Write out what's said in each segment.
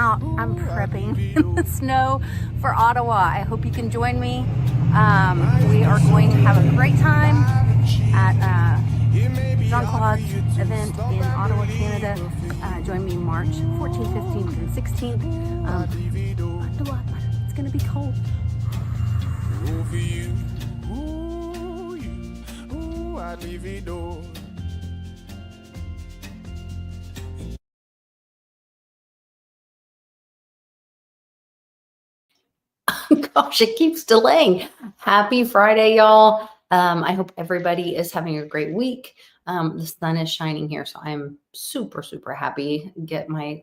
out. I'm prepping in the snow for Ottawa. I hope you can join me. We are going to have a great time at Jean-Claude's event in Ottawa, Canada. Join me March 14th, 15th, and 16th. Bundle up. It's going to be cold. Gosh, it keeps delaying. Happy Friday, y'all. I hope everybody is having a great week. The sun is shining here, so I'm super, super happy. Get my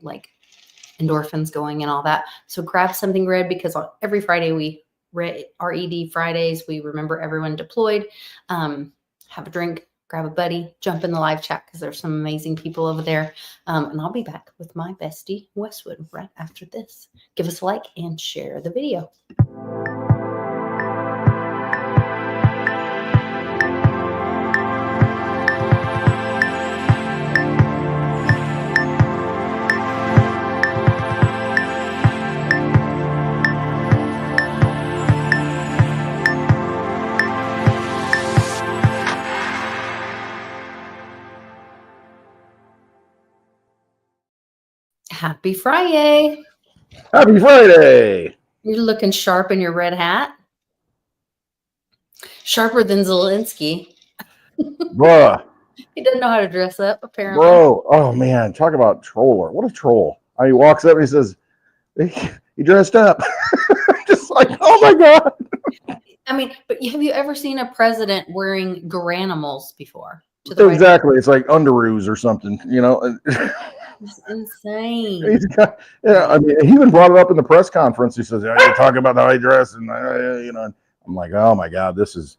endorphins going and all that. So grab something red, because on every Friday we RED Fridays. We remember everyone deployed. Have a drink, grab a buddy, jump in the live chat, because there's some amazing people over there. And I'll be back with my bestie Westwood right after this. Give us a like and share the video. Happy Friday. Happy Friday. You're looking sharp in your red hat. Sharper than Zelensky. Bruh. He doesn't know how to dress up, apparently. Bro, oh man, talk about troller. What a troll. He walks up and he says, he dressed up. Just like, oh my God. I mean, but have you ever seen a president wearing garanimals before? Exactly. It's like underoos or something, you know. It's insane. I mean, he even brought it up in the press conference. He says, "Yeah, you're talking about how I dress," and you know, I'm like, "Oh my God, this is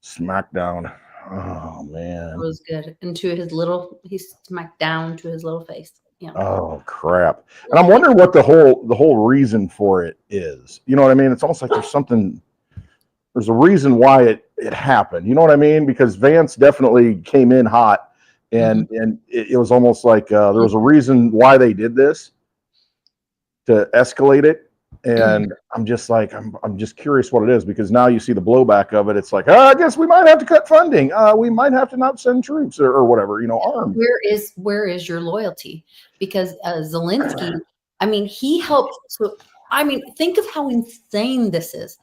smackdown." Oh man, it was good. And he smacked down to his little face. Yeah. Oh crap! And I'm wondering what the whole reason for it is. You know what I mean? It's almost like there's a reason why it happened. You know what I mean? Because Vance definitely came in hot. And it was almost like there was a reason why they did this, to escalate it. And I'm just like, I'm just curious what it is, because now you see the blowback of it. It's like, I guess we might have to cut funding. We might have to not send troops or whatever, you know, armed. Where is your loyalty? Because Zelensky, I mean, he helped. So, I mean, think of how insane this is.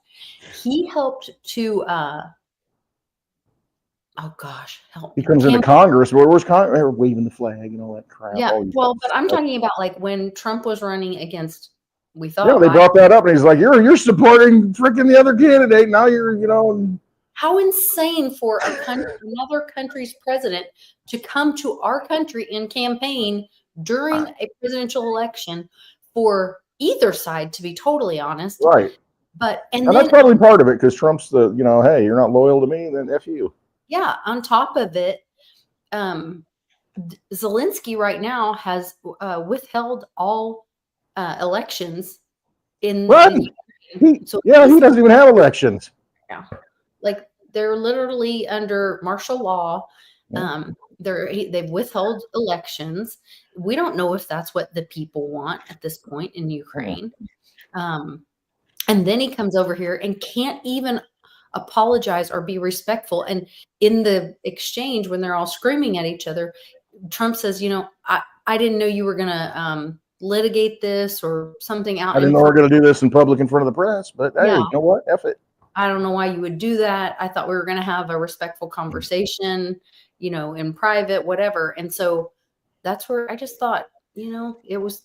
He helped to, oh gosh, help me. He comes into Congress. Where's Congress? They're waving the flag and all that crap. Yeah, well, but I'm talking about like when Trump was running against. We thought. Yeah, they brought that up, and he's like, "You're supporting freaking the other candidate. Now you're, you know." How insane for another country's president to come to our country and campaign during a presidential election for either side, to be totally honest. Right. And then, that's probably part of it, because Trump's the, you know, hey, you're not loyal to me, then F you. Yeah. On top of it, Zelensky right now has withheld all elections in. Right. He doesn't even have elections. Yeah. Like, they're literally under martial law. They've withheld elections. We don't know if that's what the people want at this point in Ukraine. And then he comes over here and can't even apologize or be respectful. And in the exchange, when they're all screaming at each other, Trump says, you know, I didn't know you were going to litigate this or something out. I didn't know we were going to do this in public in front of the press, but hey, you know what? F it. I don't know why you would do that. I thought we were going to have a respectful conversation, you know, in private, whatever. And so that's where I just thought, you know, it was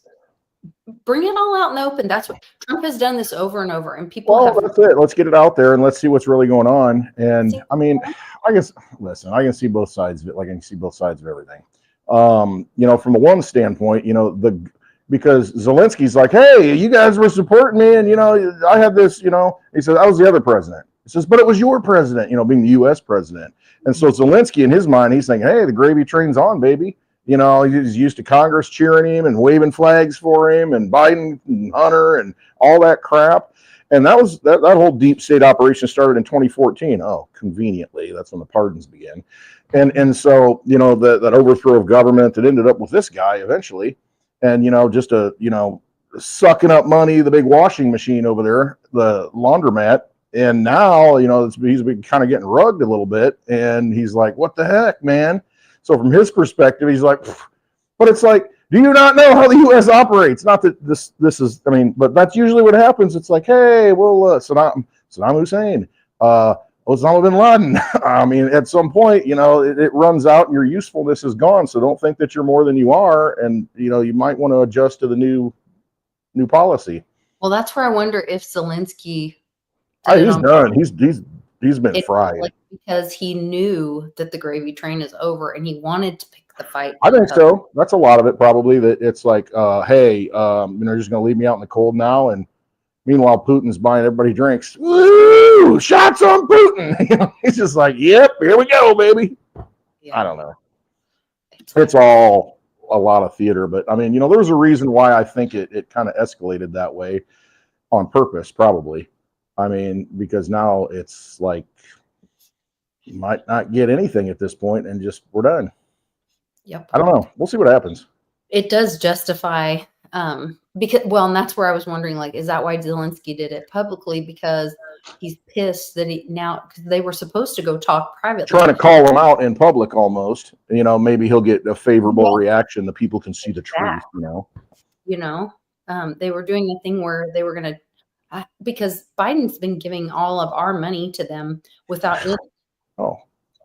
bring it all out in the open. That's what Trump has done this over and over. And people that's it. Let's get it out there and let's see what's really going on. And I mean, I can see both sides of it. Like, I can see both sides of everything. You know, from the one standpoint, you know, because Zelensky's like, hey, you guys were supporting me, and, you know, I had this, you know, he said, I was the other president. He says, but it was your president, you know, being the U.S. president. And so Zelensky, in his mind, he's thinking, hey, the gravy train's on, baby. You know, he's used to Congress cheering him and waving flags for him, and Biden and Hunter and all that crap. And that was that whole deep state operation started in 2014. Oh, conveniently, that's when the pardons began. And so, you know, that overthrow of government that ended up with this guy eventually. And, you know, just a, you know, sucking up money, the big washing machine over there, the laundromat. And now, he's been kind of getting rugged a little bit. And he's like, what the heck, man? So from his perspective, he's like, pfft. But it's like, do you not know how the U.S. operates? Not that this is, but that's usually what happens. It's like, hey, well, Saddam Hussein, Osama bin Laden. At some point, it runs out and your usefulness is gone. So don't think that you're more than you are. And, you might want to adjust to the new policy. Well, that's where I wonder if Zelensky He's done. He's been fried. Because he knew that the gravy train is over and he wanted to pick the fight. I think so. That's a lot of it, probably. That it's like, hey, you're just going to leave me out in the cold now. And meanwhile, Putin's buying everybody drinks. Woo! Shots on Putin. He's just like, yep, here we go, baby. Yeah. I don't know. It's all a lot of theater, but there's a reason why I think it kind of escalated that way on purpose, probably. Because now it's like you might not get anything at this point and just we're done. Yep. I don't know. We'll see what happens. It does justify because and that's where I was wondering, like, is that why Zelensky did it publicly? Because he's pissed that because they were supposed to go talk privately. Trying to call him out in public almost. Maybe he'll get a favorable reaction. The people can see the truth, They were doing a thing where they were going to because Biden's been giving all of our money to them without any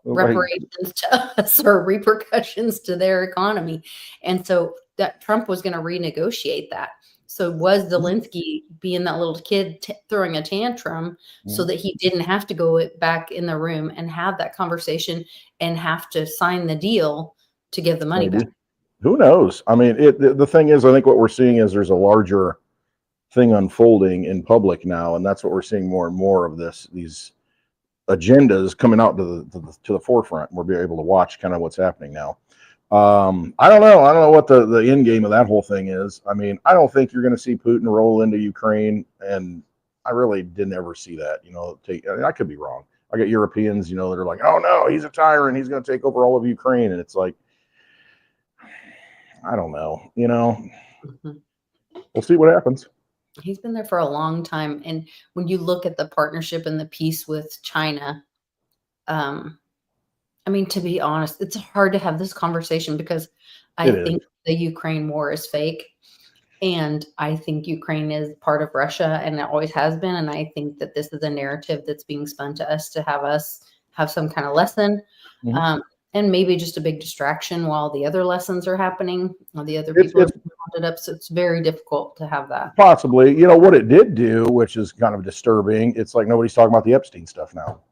reparations to us or repercussions to their economy. And so that Trump was going to renegotiate that. So was Zelensky being that little kid throwing a tantrum so that he didn't have to go back in the room and have that conversation and have to sign the deal to give the money back? Who knows? The thing is, I think what we're seeing is there's a larger thing unfolding in public now, and that's what we're seeing more and more of these agendas coming out to the forefront. We'll be able to watch kind of what's happening now. I don't know what the end game of that whole thing is. I don't think you're going to see Putin roll into Ukraine, and I really didn't ever see that. I could be wrong. I got Europeans, that are like, oh no, he's a tyrant, he's going to take over all of Ukraine, and it's like, I don't know. Mm-hmm. We'll see what happens. He's been there for a long time. And when you look at the partnership and the peace with China, to be honest, it's hard to have this conversation because I think the Ukraine war is fake. And I think Ukraine is part of Russia and it always has been. And I think that this is a narrative that's being spun to us to have us have some kind of lesson. Mm-hmm. And maybe just a big distraction while the other lessons are happening, while the other people are it up. So it's very difficult to have that. Possibly. What it did do, which is kind of disturbing, it's like nobody's talking about the Epstein stuff now,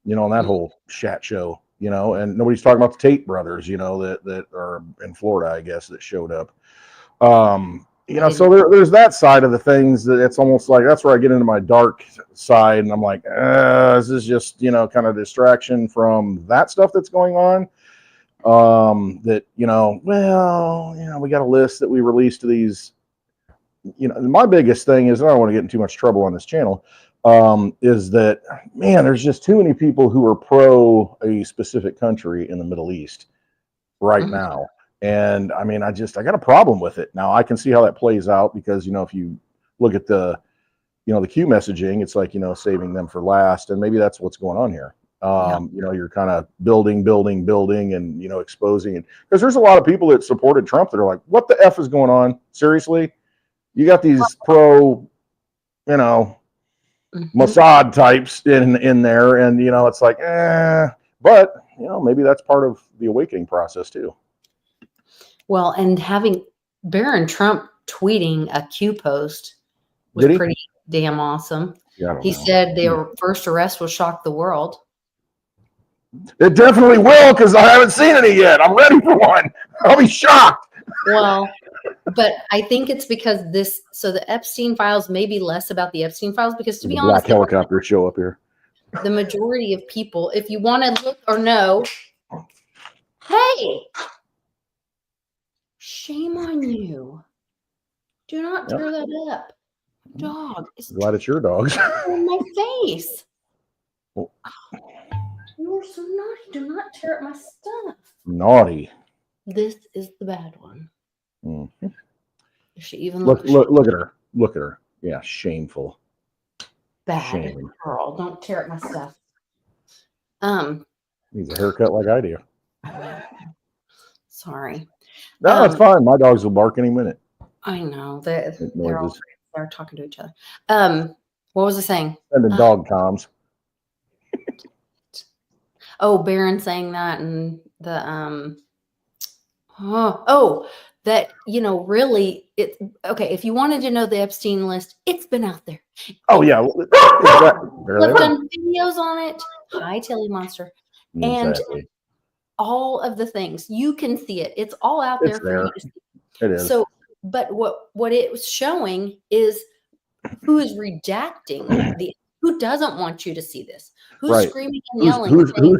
and that whole chat show, and nobody's talking about the Tate brothers, that are in Florida, I guess, that showed up. So there's that side of the things that it's almost like that's where I get into my dark side, and I'm like, this is just kind of distraction from that stuff that's going on. That we got a list that we released to these. My biggest thing is, and I don't want to get in too much trouble on this channel, is that there's just too many people who are pro a specific country in the Middle East right now. And I got a problem with it. Now I can see how that plays out because, if you look at the Q messaging, it's like, saving them for last. And maybe that's what's going on here. You're kind of building and, exposing it. Because there's a lot of people that supported Trump that are like, what the F is going on? Seriously? You got these pro, Mossad types in there. And, it's like, but, maybe that's part of the awakening process too. Well, and having Barron Trump tweeting a Q post was pretty damn awesome. Yeah, he said their first arrest will shock the world. It definitely will, because I haven't seen any yet. I'm ready for one. I'll be shocked. Well, but I think it's because the Epstein files may be less about the Epstein files, because to be honest, black helicopter show up here. The majority of people, if you want to look or know, hey, shame on you. Do not tear that up. Dog. Glad it's your dogs. On my face. Oh. You are so naughty. Do not tear up my stuff. Naughty. This is the bad one. Mm-hmm. Does she even Look look look at her. Look at her. Yeah, shameful. bad? Shame. Girl, don't tear up my stuff. Needs a haircut like I do. Sorry. No, it's fine. My dogs will bark any minute. I know Make they're all noises. they're talking to each other. What was I saying? Sending dog comms. Oh, Baron saying that, and the oh, that really it. Okay, if you wanted to know the Epstein list, it's been out there. Oh yeah, exactly. There they We've were. done videos on it. Hi, Tilly Monster, and Exactly. all of the things you can see it. It's all out It's there for you there. to see. It is. So, but what it was showing is who is redacting who doesn't want you to see this, who's Right. screaming and yelling, Who's trying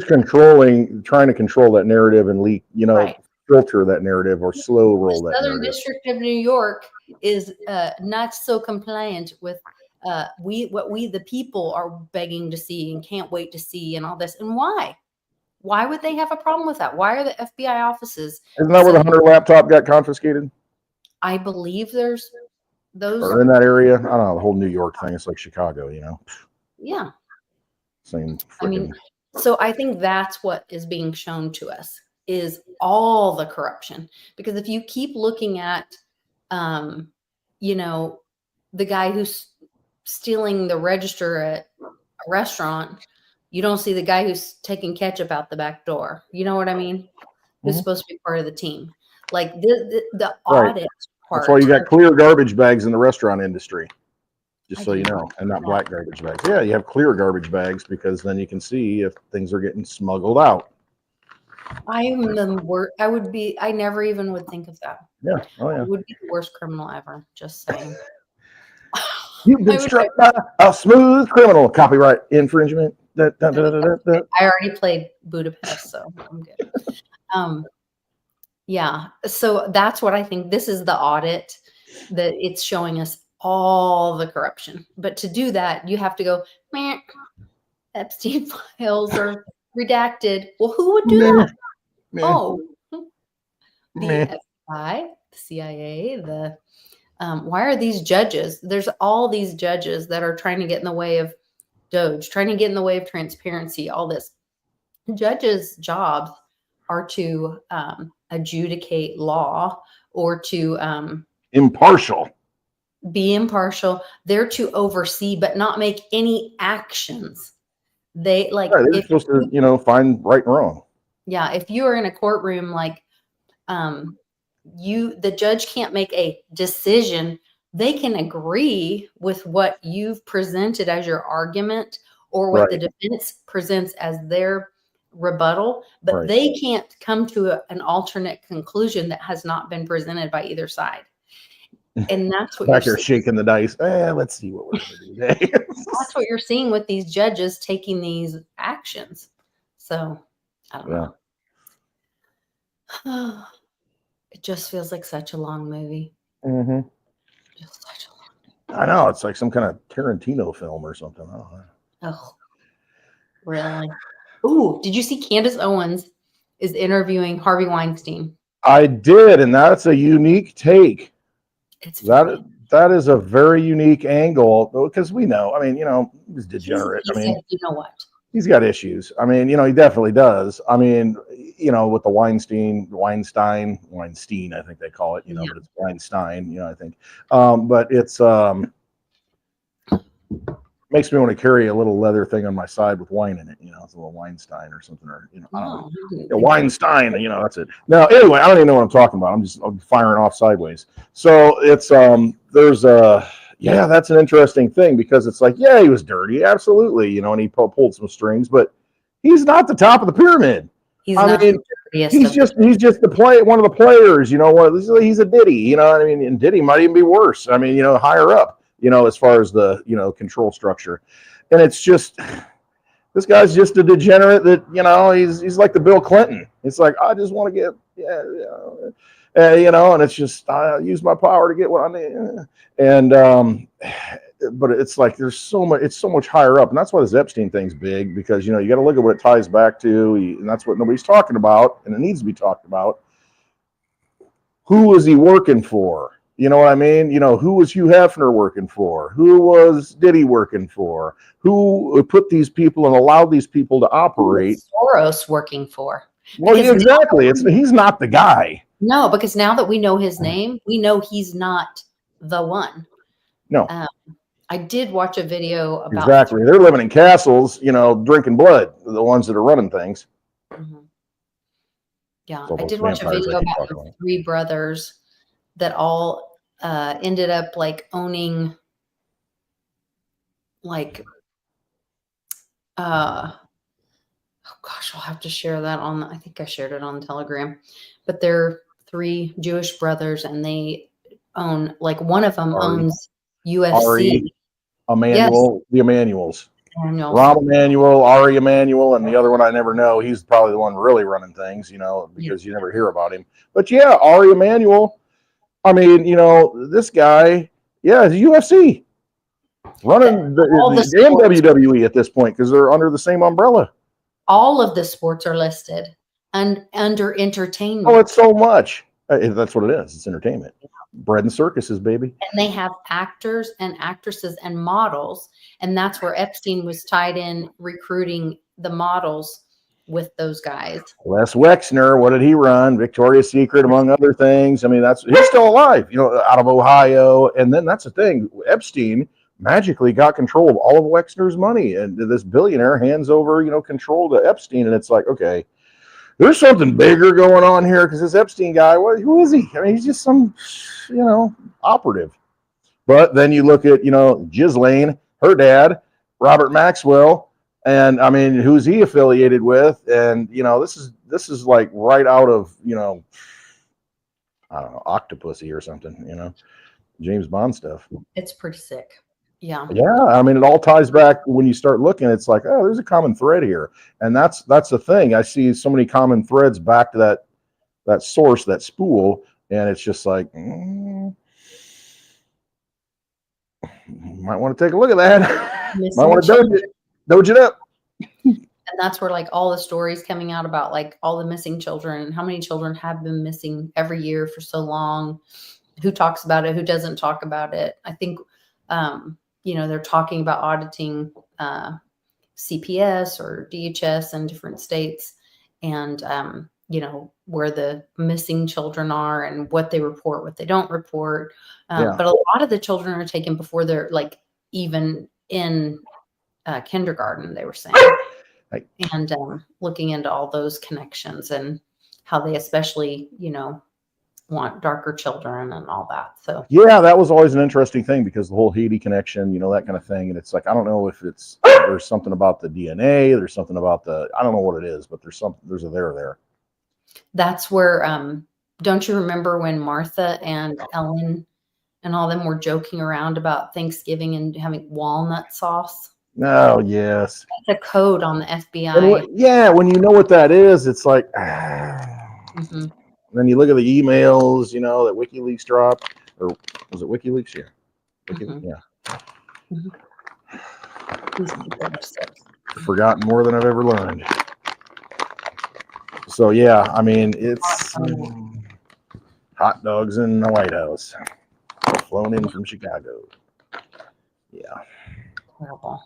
to control that narrative and leak, right. filter that narrative or slow roll The that Southern narrative. District of New York is not so compliant with what we the people are begging to see and can't wait to see and all this. And why would they have a problem with that? Why are the FBI offices? Isn't that where the Hunter laptop got confiscated? I believe there's those. Or in that area? I don't know. The whole New York thing. It's like Chicago, Yeah. Same. I mean, so I think that's what is being shown to us is all the corruption. Because if you keep looking at, the guy who's stealing the register at a restaurant, you don't see the guy who's taking ketchup out the back door. You know what I mean? Who's supposed to be part of the team. Like the audit part. That's why you got clear garbage bags in the restaurant industry. Just so you know, and not black garbage bags. Yeah, you have clear garbage bags because then you can see if things are getting smuggled out. I'm the worst. I never even would think of that. Yeah. Oh, yeah. I would be the worst criminal ever. Just saying. You've been struck by a smooth criminal. Copyright infringement. I already played Budapest, so I'm good. Yeah. So that's what I think. This is the audit that it's showing us all the corruption. But to do that, you have to go, meh, Epstein files are redacted. Well, who would do that? Oh, the FBI, the CIA, why are these judges? There's all these judges that are trying to get in the way of Doge, trying to get in the way of transparency, all this. Judges' jobs are to adjudicate law or to be impartial. They're to oversee, but not make any actions. They're supposed to, find right and wrong. Yeah, if you are in a courtroom, like the judge can't make a decision. They can agree with what you've presented as your argument or what the defense presents as their rebuttal, but they can't come to an alternate conclusion that has not been presented by either side. And that's what you're shaking the dice. Let's see what we're going to do today. That's what you're seeing with these judges taking these actions. So I don't know. It just feels like such a long movie. Mm-hmm. Just such a long movie. I know. It's like some kind of Tarantino film or something. I don't know. Oh, really? Ooh, did you see Candace Owens is interviewing Harvey Weinstein? I did, and that's a unique take. That is a very unique angle because we know. I mean, he's degenerate. You know what? He's got issues. I mean, he definitely does. I mean, with the Weinstein, I think they call it, but it's Weinstein, I think. But it's makes me want to carry a little leather thing on my side with wine in it. It's a little Weinstein or something, or I don't know. Weinstein. That's it. Now, anyway, I don't even know what I'm talking about. I'm firing off sideways. So it's that's an interesting thing because it's like, yeah, he was dirty, absolutely, and he pulled some strings, but he's not the top of the pyramid. He's just one of the players. He's a Diddy. And Diddy might even be worse. Higher up. As far as the, control structure. And it's just, this guy's just a degenerate that, he's like the Bill Clinton. It's like, I just want to get, and it's just, I use my power to get what I need. And, but it's like, it's so much higher up. And that's why this Epstein thing's big because, you got to look at what it ties back to. And that's what nobody's talking about. And it needs to be talked about. Who is he working for? You know what I mean? You know, who was Hugh Hefner working for? Who was Diddy working for? Who put these people and allowed these people to operate? Soros working for? Well, yeah, exactly. He's not the guy. No, because now that we know his name, we know he's not the one. No. I did watch a video about exactly. They're living in castles, you know, drinking blood. The ones that are running things. Mm-hmm. Yeah, So I did watch a video about the 3 brothers that all ended up like owning like oh gosh, I'll have to share that on I think I shared it on Telegram. But they're 3 Jewish brothers and they own like one of them owns UFC. Emmanuel, yes. The Emmanuels. Emmanuel. Rahm Emanuel, Ari Emanuel, and the other one I never know. He's probably the one really running things, you know, because you never hear about him. But yeah, Ari Emanuel. I mean, you know, this guy, yeah, the UFC running the WWE at this point because they're under the same umbrella. All of the sports are listed and under entertainment. Oh, it's so much. That's what it is. It's entertainment. Bread and circuses, baby. And they have actors and actresses and models. And that's where Epstein was tied in recruiting the models with those guys. Les Wexner, what did he run? Victoria's Secret, among other things. I mean, he's still alive, you know, out of Ohio. And then that's the thing. Epstein magically got control of all of Wexner's money. And this billionaire hands over, you know, control to Epstein. And it's like, okay, there's something bigger going on here because this Epstein guy, who is he? I mean, he's just some, you know, operative. But then you look at, you know, Ghislaine, her dad, Robert Maxwell, and I mean, who's he affiliated with? And, you know, this is like right out of, you know, I don't know, Octopussy or something, you know, James Bond stuff. It's pretty sick. Yeah. Yeah. I mean, it all ties back when you start looking, it's like, oh, there's a common thread here. And that's the thing. I see so many common threads back to that source, that spool. And it's just like, might want to take a look at that. Might want to doge it up. And that's where like all the stories coming out about like all the missing children and how many children have been missing every year for so long. Who talks about it? Who doesn't talk about it? I think, you know, they're talking about auditing CPS or DHS in different states and, you know, where the missing children are and what they report, what they don't report. But a lot of the children are taken before they're like even in kindergarten, they were saying. Right. And looking into all those connections and how they especially, you know, want darker children and all that. So yeah, that was always an interesting thing because the whole Haiti connection, you know, that kind of thing. And it's like, I don't know if there's something about the DNA, there's something about I don't know what it is, but there's a there. That's where, don't you remember when Martha and Ellen and all them were joking around about Thanksgiving and having walnut sauce? Oh, yes. That's a code on the FBI. Yeah, when you know what that is, it's like, And then you look at the emails, you know, that WikiLeaks dropped, or was it WikiLeaks? Yeah. Yeah. Forgotten more than I've ever learned. So, yeah, I mean, it's hot dogs in the White House, flown in from Chicago. Yeah. Horrible.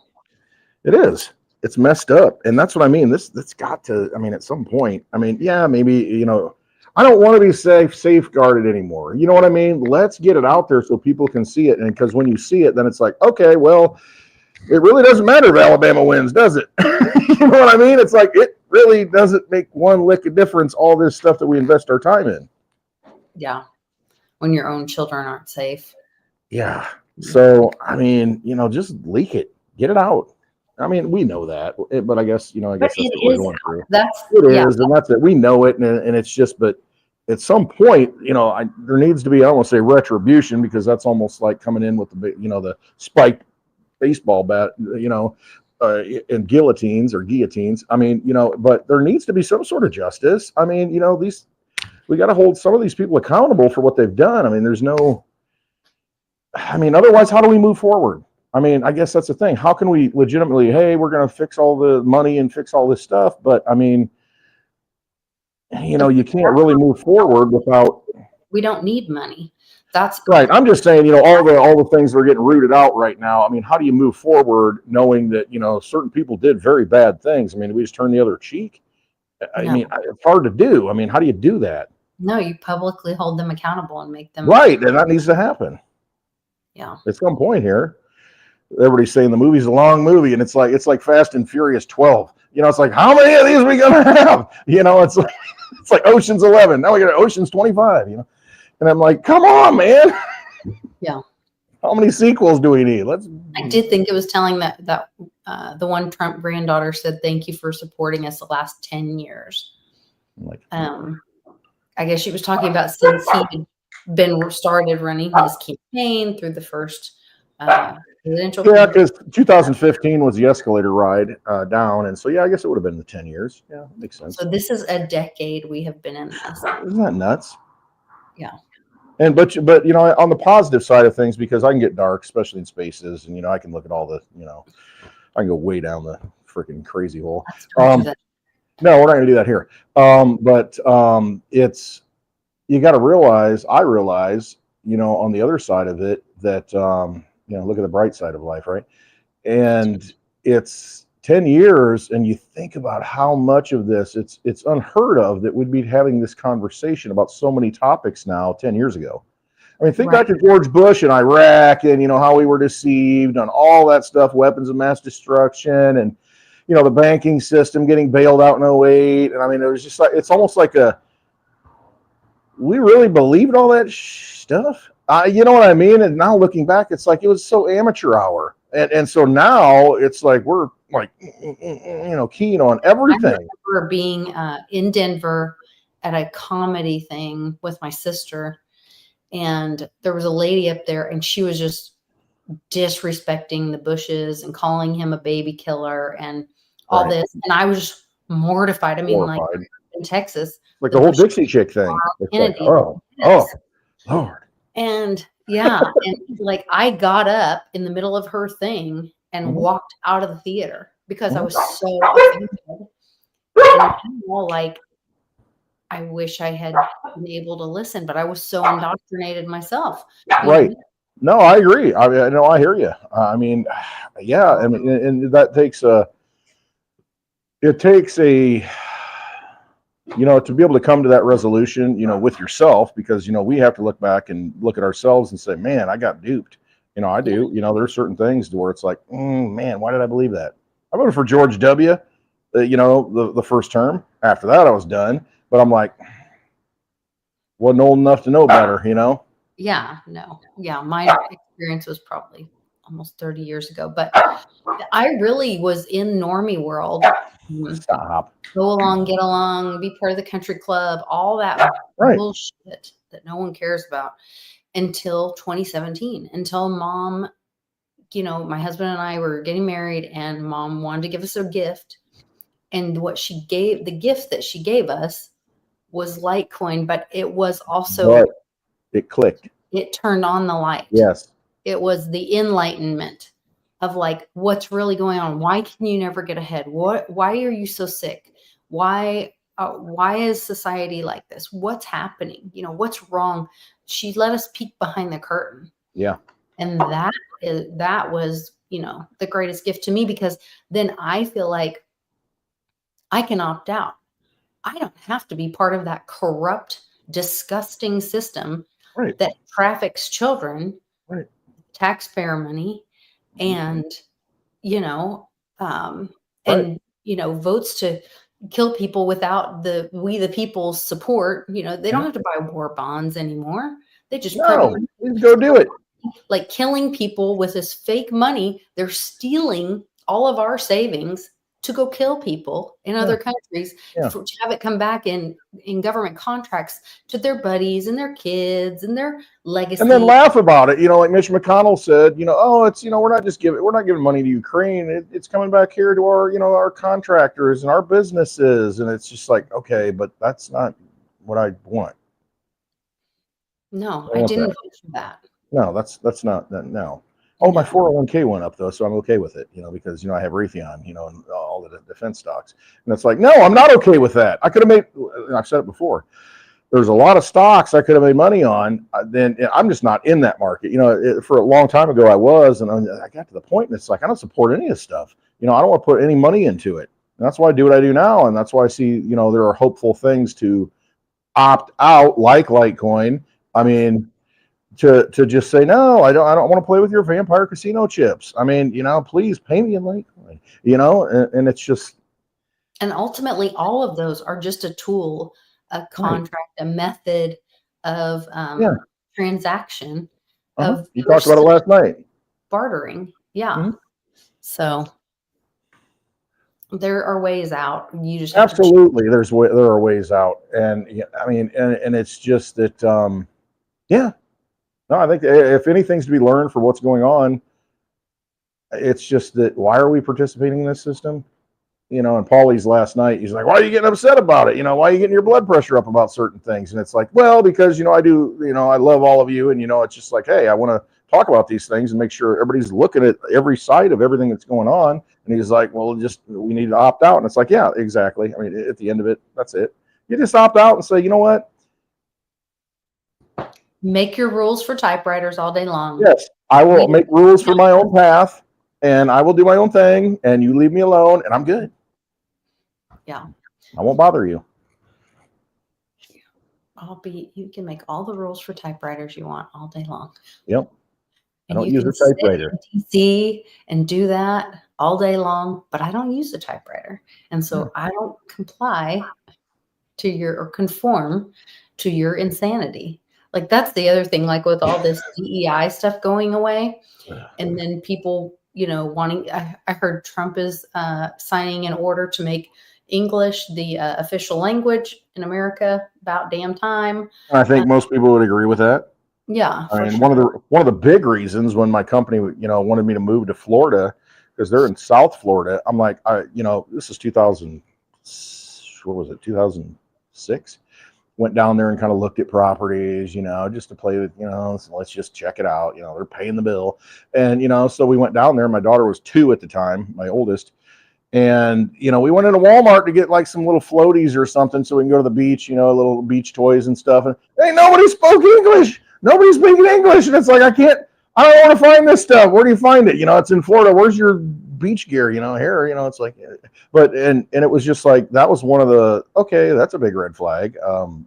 It is. It's messed up. And that's what I mean. That's got to, I mean, at some point, I mean, yeah, maybe, you know, I don't want to be safeguarded anymore. You know what I mean? Let's get it out there so people can see it. And because when you see it, then it's like, okay, well, it really doesn't matter if Alabama wins, does it? You know what I mean? It's like, it really doesn't make one lick of difference, all this stuff that we invest our time in. Yeah. When your own children aren't safe. Yeah. So, I mean, you know, just leak it, get it out. I mean, we know that, but I guess, you know, that's what we're going through. It is, and that's it. We know it, and it's just, but at some point, you know, there needs to be, I don't want to say retribution, because that's almost like coming in with the, you know, the spiked baseball bat, you know, and guillotines. I mean, you know, but there needs to be some sort of justice. I mean, you know, we got to hold some of these people accountable for what they've done. I mean, otherwise, how do we move forward? I mean, I guess that's the thing. How can we legitimately, hey, we're going to fix all the money and fix all this stuff? But I mean, you know, you can't really move forward without. We don't need money. That's right. I'm just saying, all the things that are getting rooted out right now. I mean, how do you move forward knowing that, certain people did very bad things? I mean, do we just turn the other cheek? I no, mean, it's hard to do. I mean, how do you do that? no, you publicly hold them accountable and make them, Right. And that needs to happen yeah, at some point here. Everybody's saying the movie's a long movie, and it's like Fast and Furious 12. It's like, how many of these are we gonna have? It's like Ocean's 11. Now we got Ocean's 25. And I'm like, come on, man. yeah. How many sequels do we need? I did think it was telling that the one Trump granddaughter said, "Thank you for supporting us the last 10 years." Like, I guess she was talking about since he had been started running his campaign through the first presidential yeah, campaign. because 2015 was the escalator ride down, and so yeah, I guess it would have been the 10 years. Yeah, makes sense. So this is a decade we have been in this. Isn't that nuts? Yeah. And but on the positive side of things, because I can get dark, especially in spaces, and I can look at all the I can go way down the freaking crazy hole. Let's do that. No, we're not going to do that here. But it's, you got to realize, I realize, on the other side of it that look at the bright side of life, right? And it's 10 years, and you think about how much of this, it's unheard of that we'd be having this conversation about so many topics now 10 years ago. I mean, think back to George Bush and Iraq, and how we were deceived on all that stuff, weapons of mass destruction, and the banking system getting bailed out in 08. And I mean, it was just like, it's almost like we really believed all that stuff. You know what I mean? And now looking back, it's like, it was so amateur hour. And so now it's like, we're like, keen on everything. I remember being in Denver at a comedy thing with my sister, and there was a lady up there, and she was just disrespecting the Bushes and calling him a baby killer and all this. And I was just mortified. I mean, like in Texas, like the whole Dixie chick thing. Like, Lord. And yeah, and like I got up in the middle of her thing and walked out of the theater because I was so offended. And like, I wish I had been able to listen, but I was so indoctrinated myself. Right. No, I agree. I mean, I hear you. I mean, yeah. I mean, and that takes to be able to come to that resolution, with yourself, because, we have to look back and look at ourselves and say, man, I got duped. I do. There's certain things to where it's like, man, why did I believe that? I voted for George W., the first term. After that, I was done. But I'm like, wasn't old enough to know better, Yeah, no. Yeah, my experience was probably almost 30 years ago, but I really was in normie world. Stop. Go along, get along, be part of the country club, all that bullshit that no one cares about until 2017, until mom, my husband and I were getting married, and mom wanted to give us a gift. And the gift that she gave us was Litecoin, but it was also, it clicked. It turned on the light. Yes. It was the enlightenment of like, what's really going on? Why can you never get ahead? Why are you so sick? Why is society like this? What's happening? What's wrong? She let us peek behind the curtain. Yeah. And that was, the greatest gift to me, because then I feel like I can opt out. I don't have to be part of that corrupt, disgusting system that traffics children, taxpayer money, and votes to kill people without we the people's support. They don't have to buy war bonds anymore. They just go do it. Like killing people with this fake money. They're stealing all of our savings to go kill people in other countries, to have it come back in government contracts to their buddies and their kids and their legacy. And then laugh about it, like Mitch McConnell said, it's, we're not giving money to Ukraine. It's coming back here to our, our contractors and our businesses. And it's just like, okay, but that's not what I want. No, I didn't vote for that. No, that's not that. No. Oh, my 401k went up though, so I'm okay with it, because I have Raytheon, and all the defense stocks, and it's like, no, I'm not okay with that. I could have I've said it before. there's a lot of stocks I could have made money on. Then I'm just not in that market. For a long time ago I was, and I got to the point, and it's like I don't support any of this stuff. I don't want to put any money into it. And that's why I do what I do now, and that's why I see, there are hopeful things to opt out, like Litecoin. I mean, to just say no, I don't want to play with your vampire casino chips. I mean, please pay me in Litecoin. And it's just. And ultimately, all of those are just a tool, a contract, a method of transaction. Of you talked about it last night. Bartering, yeah. Mm-hmm. So there are ways out. You just absolutely there are ways out, and I mean, and it's just that, No, I think if anything's to be learned for what's going on, it's just that why are we participating in this system? And Paulie's last night, he's like, why are you getting upset about it? Why are you getting your blood pressure up about certain things? And it's like, well, because, I do, I love all of you. And, it's just like, hey, I want to talk about these things and make sure everybody's looking at every side of everything that's going on. And he's like, well, we need to opt out. And it's like, yeah, exactly. I mean, at the end of it, that's it. You just opt out and say, you know what? Make your rules for typewriters all day long. Yes, I will make rules for my own path, and I will do my own thing, and you leave me alone, and I'm good. Yeah. I won't bother you. You can make all the rules for typewriters you want all day long. Yep. I don't use a typewriter. PC and do that all day long, but I don't use a typewriter. And so I don't comply to or conform to your insanity. Like, that's the other thing, like with all this DEI stuff going away, and then people, wanting, I heard Trump is signing an order to make English the official language in America. About damn time. I think most people would agree with that. Yeah. I mean, one of the big reasons when my company, wanted me to move to Florida, because they're in South Florida, I'm like, this is 2006. Went down there and kind of looked at properties, just to play with, so let's just check it out. They're paying the bill. And, so we went down there. My daughter was 2 at the time, my oldest. And, we went into Walmart to get like some little floaties or something so we can go to the beach, little beach toys and stuff. And hey, nobody spoke English. Nobody's speaking English. And it's like, I don't want to find this stuff. Where do you find it? It's in Florida. Where's your beach gear, here, it's like, but, and it was just like, that was one of the, okay, that's a big red flag.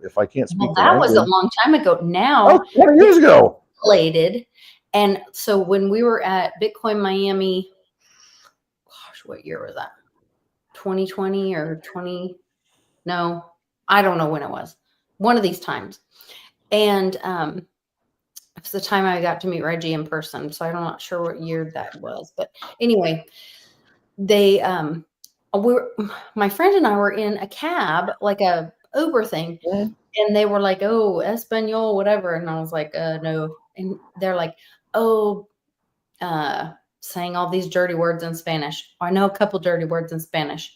If I can't speak, that was a long time ago. Now, 20 years ago. And so when we were at Bitcoin Miami, gosh, what year was that? 2020 or 20? No, I don't know when it was. One of these times. And it's the time I got to meet Reggie in person. So I'm not sure what year that was. But anyway, my friend and I were in a cab, like a Uber thing. Mm-hmm. And they were like, oh, Espanol, whatever. And I was like, no. And they're like, oh, saying all these dirty words in Spanish. I know a couple dirty words in Spanish.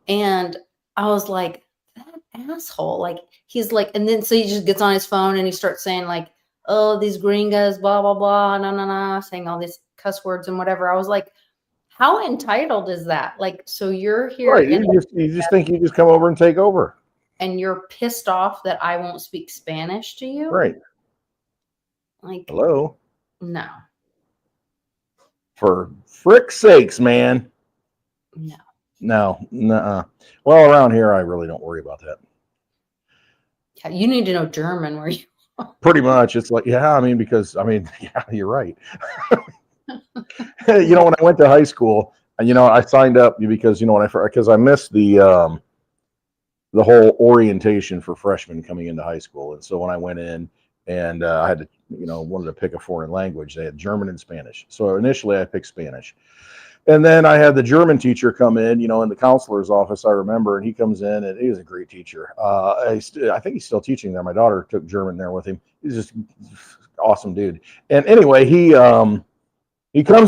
And I was like, that asshole. Like, he's like, and then so he just gets on his phone and he starts saying like, oh, these gringas, blah, blah, blah, no, saying all these cuss words and whatever. I was like, how entitled is that? Like, so you're here. Right. You just think you just come over and take over. And you're pissed off that I won't speak Spanish to you? Right. Like, hello? No. For frick's sakes, man. No. Nuh-uh. Well, around here, I really don't worry about that. Yeah, you need to know German where you are. Pretty much. It's like, yeah, you're right. When I went to high school, I signed up because, because I missed the whole orientation for freshmen coming into high school. And so when I went in and I had to, wanted to pick a foreign language, they had German and Spanish. So initially I picked Spanish. And then I had the German teacher come in, in the counselor's office, I remember, and he comes in and he was a great teacher. I think he's still teaching there. My daughter took German there with him. He's just awesome dude. And anyway, he comes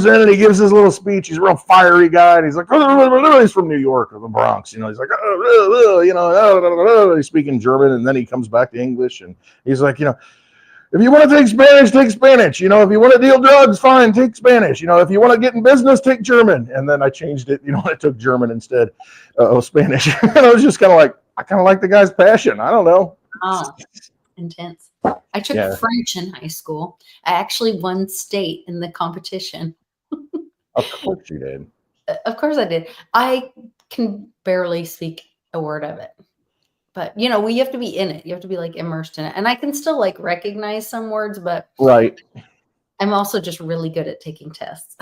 in and he gives his little speech. He's a real fiery guy. And he's like, he's from New York or the Bronx. He's like, he's speaking German. And then he comes back to English and he's like, if you want to take Spanish, take Spanish. If you want to deal drugs, fine, take Spanish. If you want to get in business, take German. And then I changed it. I took German instead of Spanish. And I was just kind of like, I kind of like the guy's passion. I don't know. Oh, intense. I took Yeah, French in high school. I actually won state in the competition. of course you did. Of course I did. I can barely speak a word of it. But you have to be in it. You have to be like immersed in it. And I can still like recognize some words, but Right. I'm also just really good at taking tests.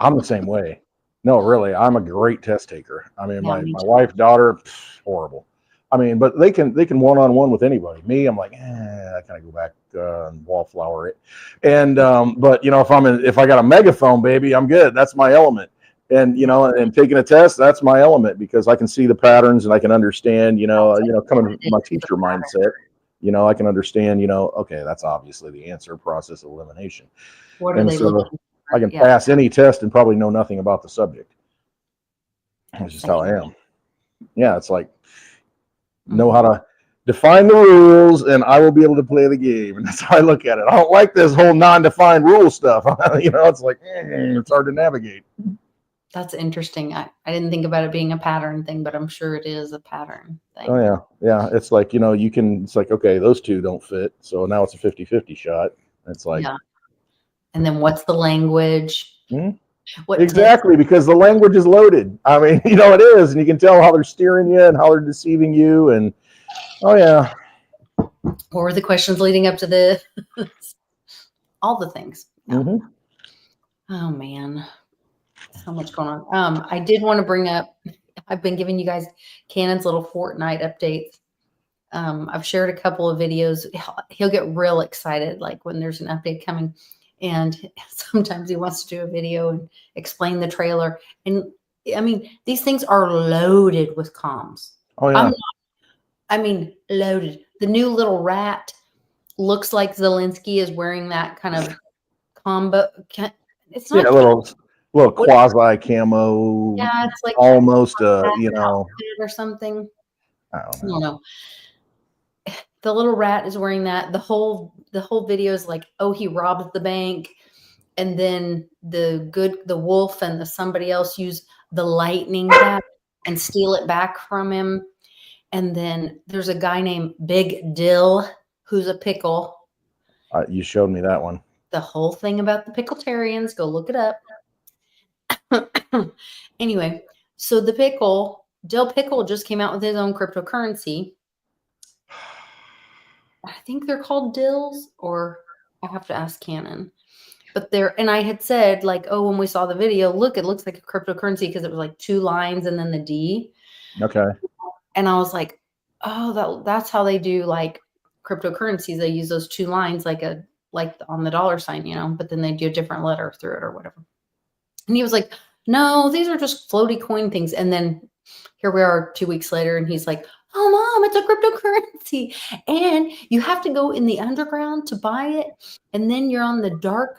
I'm the same way. No, really, I'm a great test taker. I mean, Yeah, my me too. wife, daughter, horrible. I mean, but they can one-on-one with anybody. Me, I'm like, I kind of go back and wallflower it. And but if I got a megaphone, baby, I'm good. That's my element. And and taking a test, that's my element because I can see the patterns and I can understand. Coming from It my is the teacher pattern. mindset, I can understand. Okay, that's obviously the answer. Process of elimination. What are And they so looking I for? can Yeah, pass any test and probably know nothing about the subject. That's just how I same. am. Yeah, it's like know how Mhm. to define the rules and I will be able to play the game. And that's how I look at it. I don't like this whole non-defined rule stuff. It's like it's hard to navigate. That's interesting. I didn't think about it being a pattern thing, but I'm sure it is a pattern Oh thing. yeah. Yeah. It's like, it's like, okay, those two don't fit. So now it's a 50-50 shot. It's like, Yeah. And then what's the language? hmm, What tense? exactly, because the language is loaded. I mean, it is, and you can tell how they're steering you and how they're deceiving you. And oh yeah. What were the questions leading up to this? All the things. Yeah. Hmm. Oh man, so much going on. I did want to bring up. I've been giving you guys Cannon's little Fortnite updates. I've shared a couple of videos. He'll get real excited, like when there's an update coming, and sometimes he wants to do a video and explain the trailer. And I mean, these things are loaded with comms. Oh I'm, yeah. I mean, loaded. The new little rat looks like Zelensky is wearing that kind of combo. It's Yeah, not. a little What? quasi camo, Yeah, it's like almost outfit or something. I don't I don't know. know. The little rat is wearing that. The whole video is like, oh, he robbed the bank, and then the wolf and the somebody else use the lightning back and steal it back from him. And then there's a guy named Big Dill who's a pickle. You showed me that one. The whole thing about the Pickletarians, go look it up. Anyway, so the Dill Pickle just came out with his own cryptocurrency. I think they're called dills, or I have to ask Canon. But and I had said, like, oh, when we saw the video, look, it looks like a cryptocurrency because it was like two lines and then the D. Okay. And I was like, oh, that's how they do like cryptocurrencies. They use those two lines like on the dollar sign, but then they do a different letter through it or whatever. And he was like, no, these are just floaty coin things. And then here we are 2 weeks later, and he's like, oh, Mom, it's a cryptocurrency. And you have to go in the underground to buy it. And then you're on the dark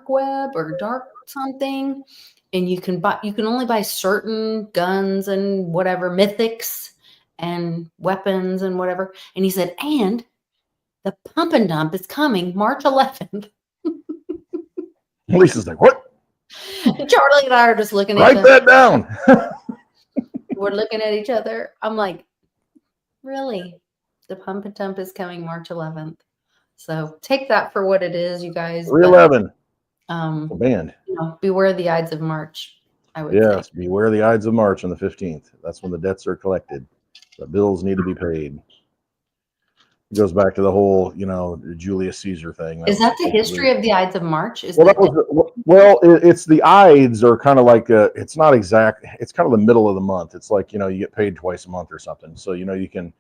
web or dark something. And you can only buy certain guns and whatever, mythics and weapons and whatever. And he said, and the pump and dump is coming March 11th. Lisa's like, what? Charlie and I are just looking at each Write other. that down. We're looking at each other. I'm like, really? The pump and dump is coming March 11th. So take that for what it is, you guys. But 311. um, The band. beware the Ides of March, I would say. Yes. Beware the Ides of March on the 15th. That's when the debts are collected. The bills need to be paid. It goes back to the whole, Julius Caesar thing. That Is was that the supposedly. history of the Ides of March? Is Well, that that was it's the Ides are kind of like it's not exact. It's kind of the middle of the month. It's like you get paid twice a month or something. So you can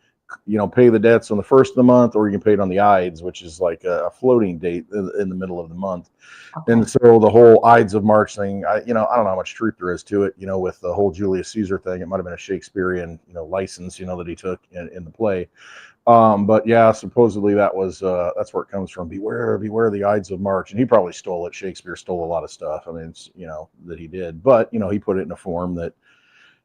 pay the debts on the first of the month, or you can pay it on the Ides, which is like a floating date in the middle of the month. okay? And so the whole Ides of March thing, I don't know how much truth there is to it. With the whole Julius Caesar thing, it might have been a Shakespearean license that he took in the play. But yeah, supposedly that's where it comes from. Beware the Ides of March. And he probably stole it. Shakespeare stole a lot of stuff. I mean, it's, that he did, but he put it in a form that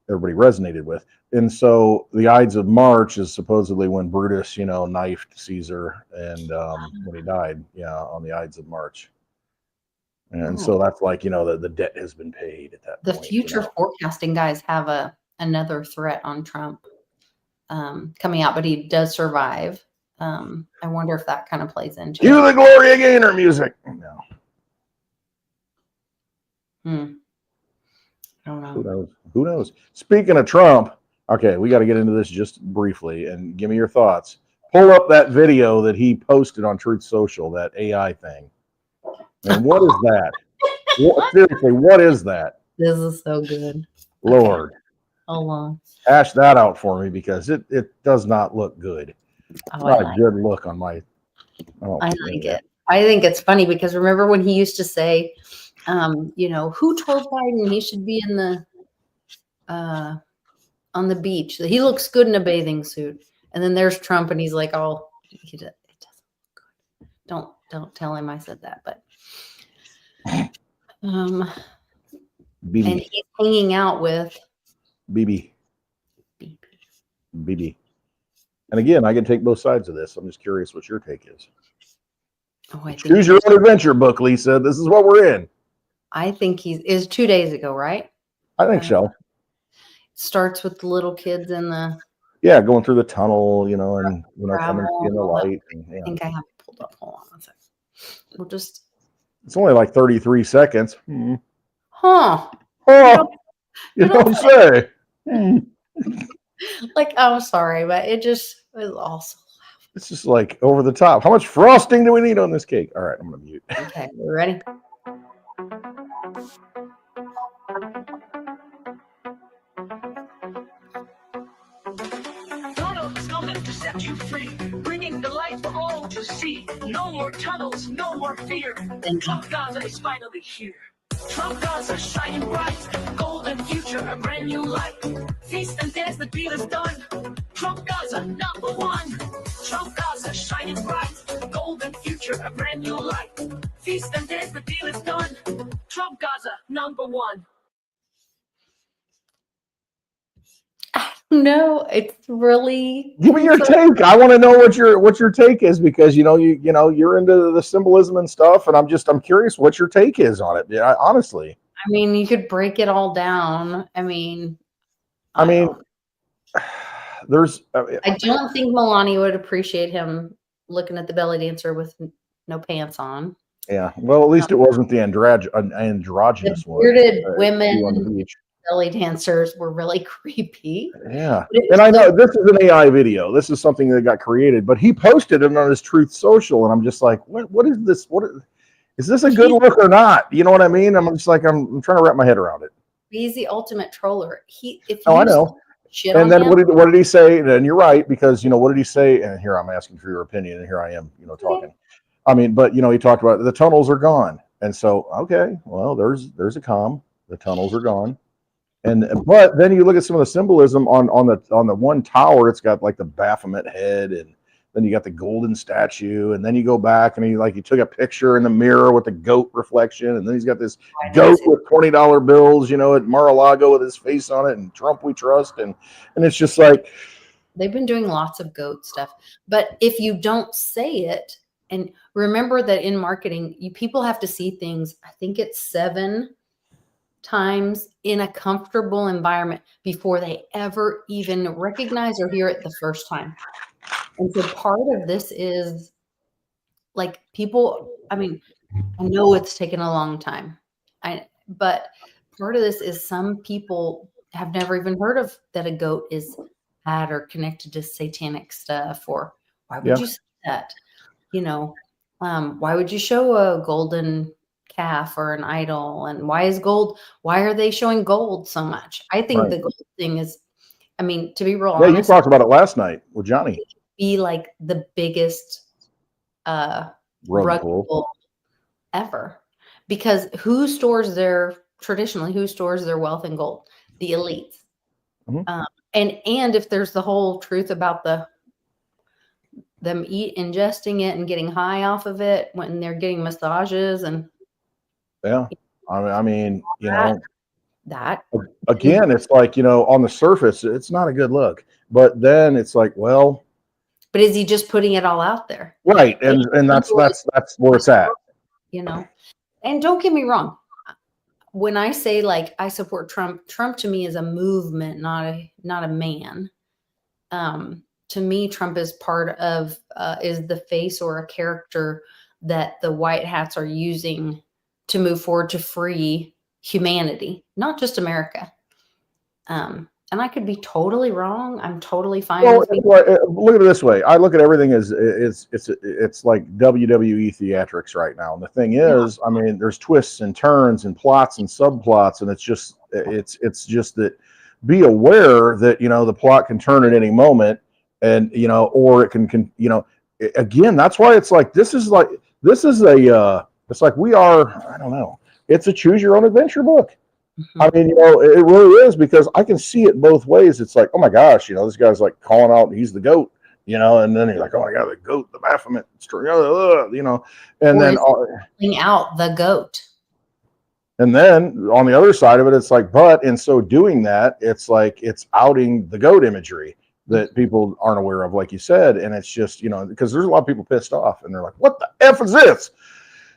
everybody resonated with. And so the Ides of March is supposedly when Brutus, knifed Caesar and when he died, on the Ides of March. And Oh, so that's like, the debt has been paid at that the point. future forecasting guys have another threat on Trump. coming out, but he does survive. I wonder if that kind of plays into Cue it. the Gloria Gaynor music. No. I don't know. Who knows? Who knows? Speaking of Trump, okay, we got to get into this just briefly and give me your thoughts. Pull up that video that he posted on Truth Social, that AI thing. And what is that? Seriously, what is that? This is so good. Lord. Okay. Hold on. Hash that out for me because it does not look good. Oh, Not like a good look on my. Oh, I like it. I think it's funny because remember when he used to say, who told Biden he should be in the on the beach? He looks good in a bathing suit. And then there's Trump, and he's like, "Oh, it doesn't look good." Don't tell him I said that. But and he's hanging out with BB. And again, I can take both sides of this. I'm just curious what your take is. Choose your own adventure book, Lisa. This is what we're in. I think is 2 days ago, right? I think so. Starts with the little kids in the going through the tunnel, and coming in the light. I think I have it pulled up. Hold on one second. We'll just. It's only like 33 seconds. Huh? Oh, you don't say. Like, I'm sorry, but it just was awesome. It's just like over the top. How much frosting do we need on this cake? All right, I'm gonna mute. Okay, you ready? Tunnels coming to set you free, bringing the light for all to see. No more tunnels, no more fear. Trump Gaza is finally here. Trump Gaza shining bright, golden future, a brand new light. Feast and dance, the deal is done. Trump Gaza #1. Trump Gaza shining bright, golden future, a brand new light. Feast and dance, the deal is done. Trump Gaza #1. No, it's really. Give me your take. I want to know what your take is because you're into the symbolism and stuff, and I'm curious what your take is on it. Yeah, honestly. I mean, you could break it all down. I mean, there's. I don't think Melania would appreciate him looking at the belly dancer with no pants on. Yeah, well, at least it wasn't the androgynous the bearded one. Women on the beach. Belly dancers were really creepy. Yeah, and I know this is an AI video. This is something that got created, but he posted it on his Truth Social, and I'm just like, what is this? Is this a good look or not? You know what I mean? I'm just like, I'm trying to wrap my head around it. He's the ultimate troller. I know. And then what did he say? And you're right, because what did he say? And here I'm asking for your opinion, and here I am, talking. I mean, but he talked about the tunnels are gone, and so okay, well, there's a calm. The tunnels are gone. But then you look at some of the symbolism on the one tower. It's got like the Baphomet head, and then you got the golden statue, and then you go back and he took a picture in the mirror with the goat reflection, and then he's got this goat with $20 bills, at Mar-a-Lago with his face on it, and Trump we trust, and it's just like they've been doing lots of goat stuff. But if you don't say it, and remember that in marketing, people have to see things. I think it's 7 times in a comfortable environment before they ever even recognize or hear it the first time. And so part of this is like people, I mean, I know it's taken a long time, but part of this is some people have never even heard of that a goat is bad or connected to satanic stuff, or why would you say that? Why would you show a golden calf or an idol, and why are they showing gold so much? I think the gold thing is, I mean, to be real honest, you talked about it last night with Johnny. Be like the biggest rug pull ever, because traditionally who stores their wealth in gold? The elites. And if there's the whole truth about them ingesting it and getting high off of it when they're getting massages and I mean, that again, it's like, on the surface, it's not a good look, but then it's like, well, but is he just putting it all out there? Right. And that's where it's at. And don't get me wrong. When I say like I support Trump to me is a movement, not a man. to me, Trump is part of, is the face or a character that the white hats are using to move forward to free humanity, not just America. And I could be totally wrong. I'm totally fine with being. Look at it this way. I look at everything as it's like WWE theatrics right now. And the thing is, I mean, there's twists and turns and plots and subplots, and it's just that be aware that, you know, the plot can turn at any moment, and, you know, or it can you know, again, that's why it's like it's like we are, I don't know, it's a choose your own adventure book. I mean, you know, it really is, because I can see it both ways. It's like, oh my gosh, you know, this guy's like calling out he's the GOAT, you know, and then he's like, oh my God, the GOAT, the Baphomet, you know, and then out the GOAT. And then on the other side of it, it's like, but in so doing that, it's like it's outing the GOAT imagery that people aren't aware of, like you said. And it's just, you know, because there's a lot of people pissed off and they're like, what the F is this?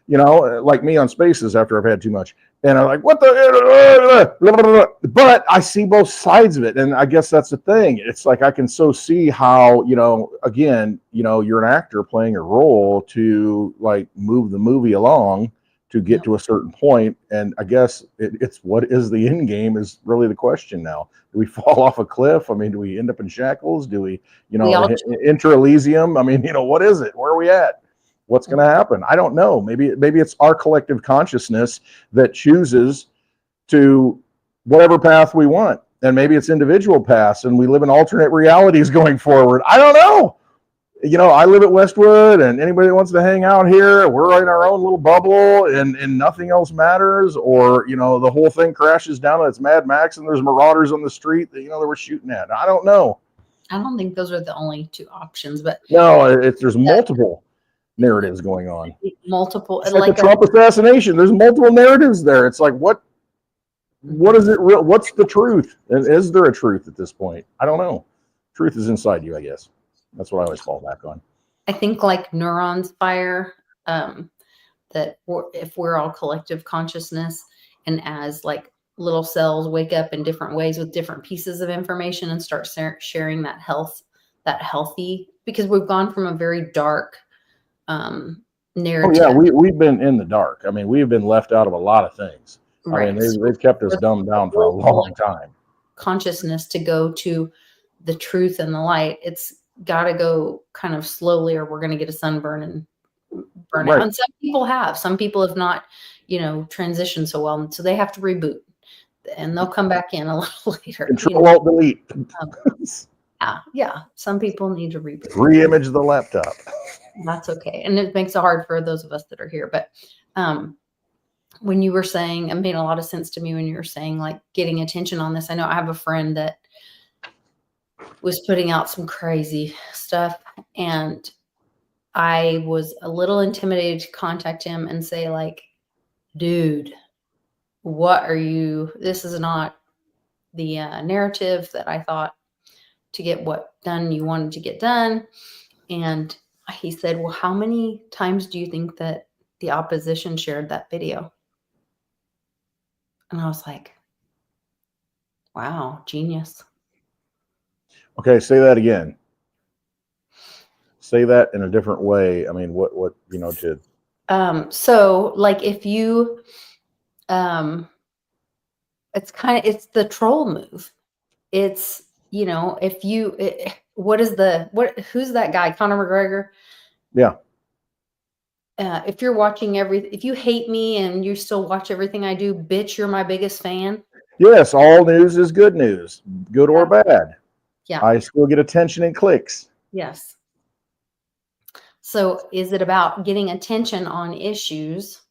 You know, like me on Spaces after I've had too much. And I'm like, what the? But I see both sides of it. And I guess that's the thing. It's like I can so see how, you know, again, you know, you're an actor playing a role to like move the movie along to get to a certain point. And I guess it's what is the end game is really the question now. Do we fall off a cliff? I mean, do we end up in shackles? Do we, you know, enter Elysium? I mean, you know, what is it? Where are we at? What's going to happen? I don't know. Maybe it's our collective consciousness that chooses to whatever path we want. And maybe it's individual paths and we live in alternate realities going forward. I don't know. You know, I live at Westwood, and anybody that wants to hang out here, we're in our own little bubble, and nothing else matters. Or, you know, the whole thing crashes down and it's Mad Max and there's marauders on the street that, you know, they were shooting at. I don't know. I don't think those are the only two options, but no, there's multiple narratives going on. Multiple, it's like the Trump assassination. There's multiple narratives there. It's like, what is it real? What's the truth? And is there a truth at this point? I don't know. Truth is inside you, I guess. That's what I always fall back on. I think like neurons fire, that if we're all collective consciousness, and as like little cells wake up in different ways with different pieces of information and start sharing that healthy, because we've gone from a very dark narrative. Oh yeah, we've been in the dark. I mean, we've been left out of a lot of things. Right. I mean, they've kept us dumbed down for a long time. Consciousness to go to the truth and the light, it's got to go kind of slowly, or we're going to get a sunburn and burn out. And some people have not, you know, transitioned so well, and so they have to reboot, and they'll come back in a little later. Control Alt Delete. Yeah. Some people need to reboot. Re-image the laptop. That's okay, and it makes it hard for those of us that are here. But when you were saying, it made a lot of sense to me when you were saying like getting attention on this. I know I have a friend that was putting out some crazy stuff, and I was a little intimidated to contact him and say like, dude, what are you, this is not the narrative that I thought to get what done you wanted to get done. And he said, well, how many times do you think that the opposition shared that video? And I was like, wow, genius. Okay, say that again. Say that in a different way. I mean, what you know, to so like if you it's the troll move. It's, you know, if you who's that guy, Conor McGregor? Yeah. If you're watching if you hate me and you still watch everything I do, bitch, you're my biggest fan. Yes, all news is good news, good or bad. Yeah. I still get attention and clicks. Yes. So is it about getting attention on issues?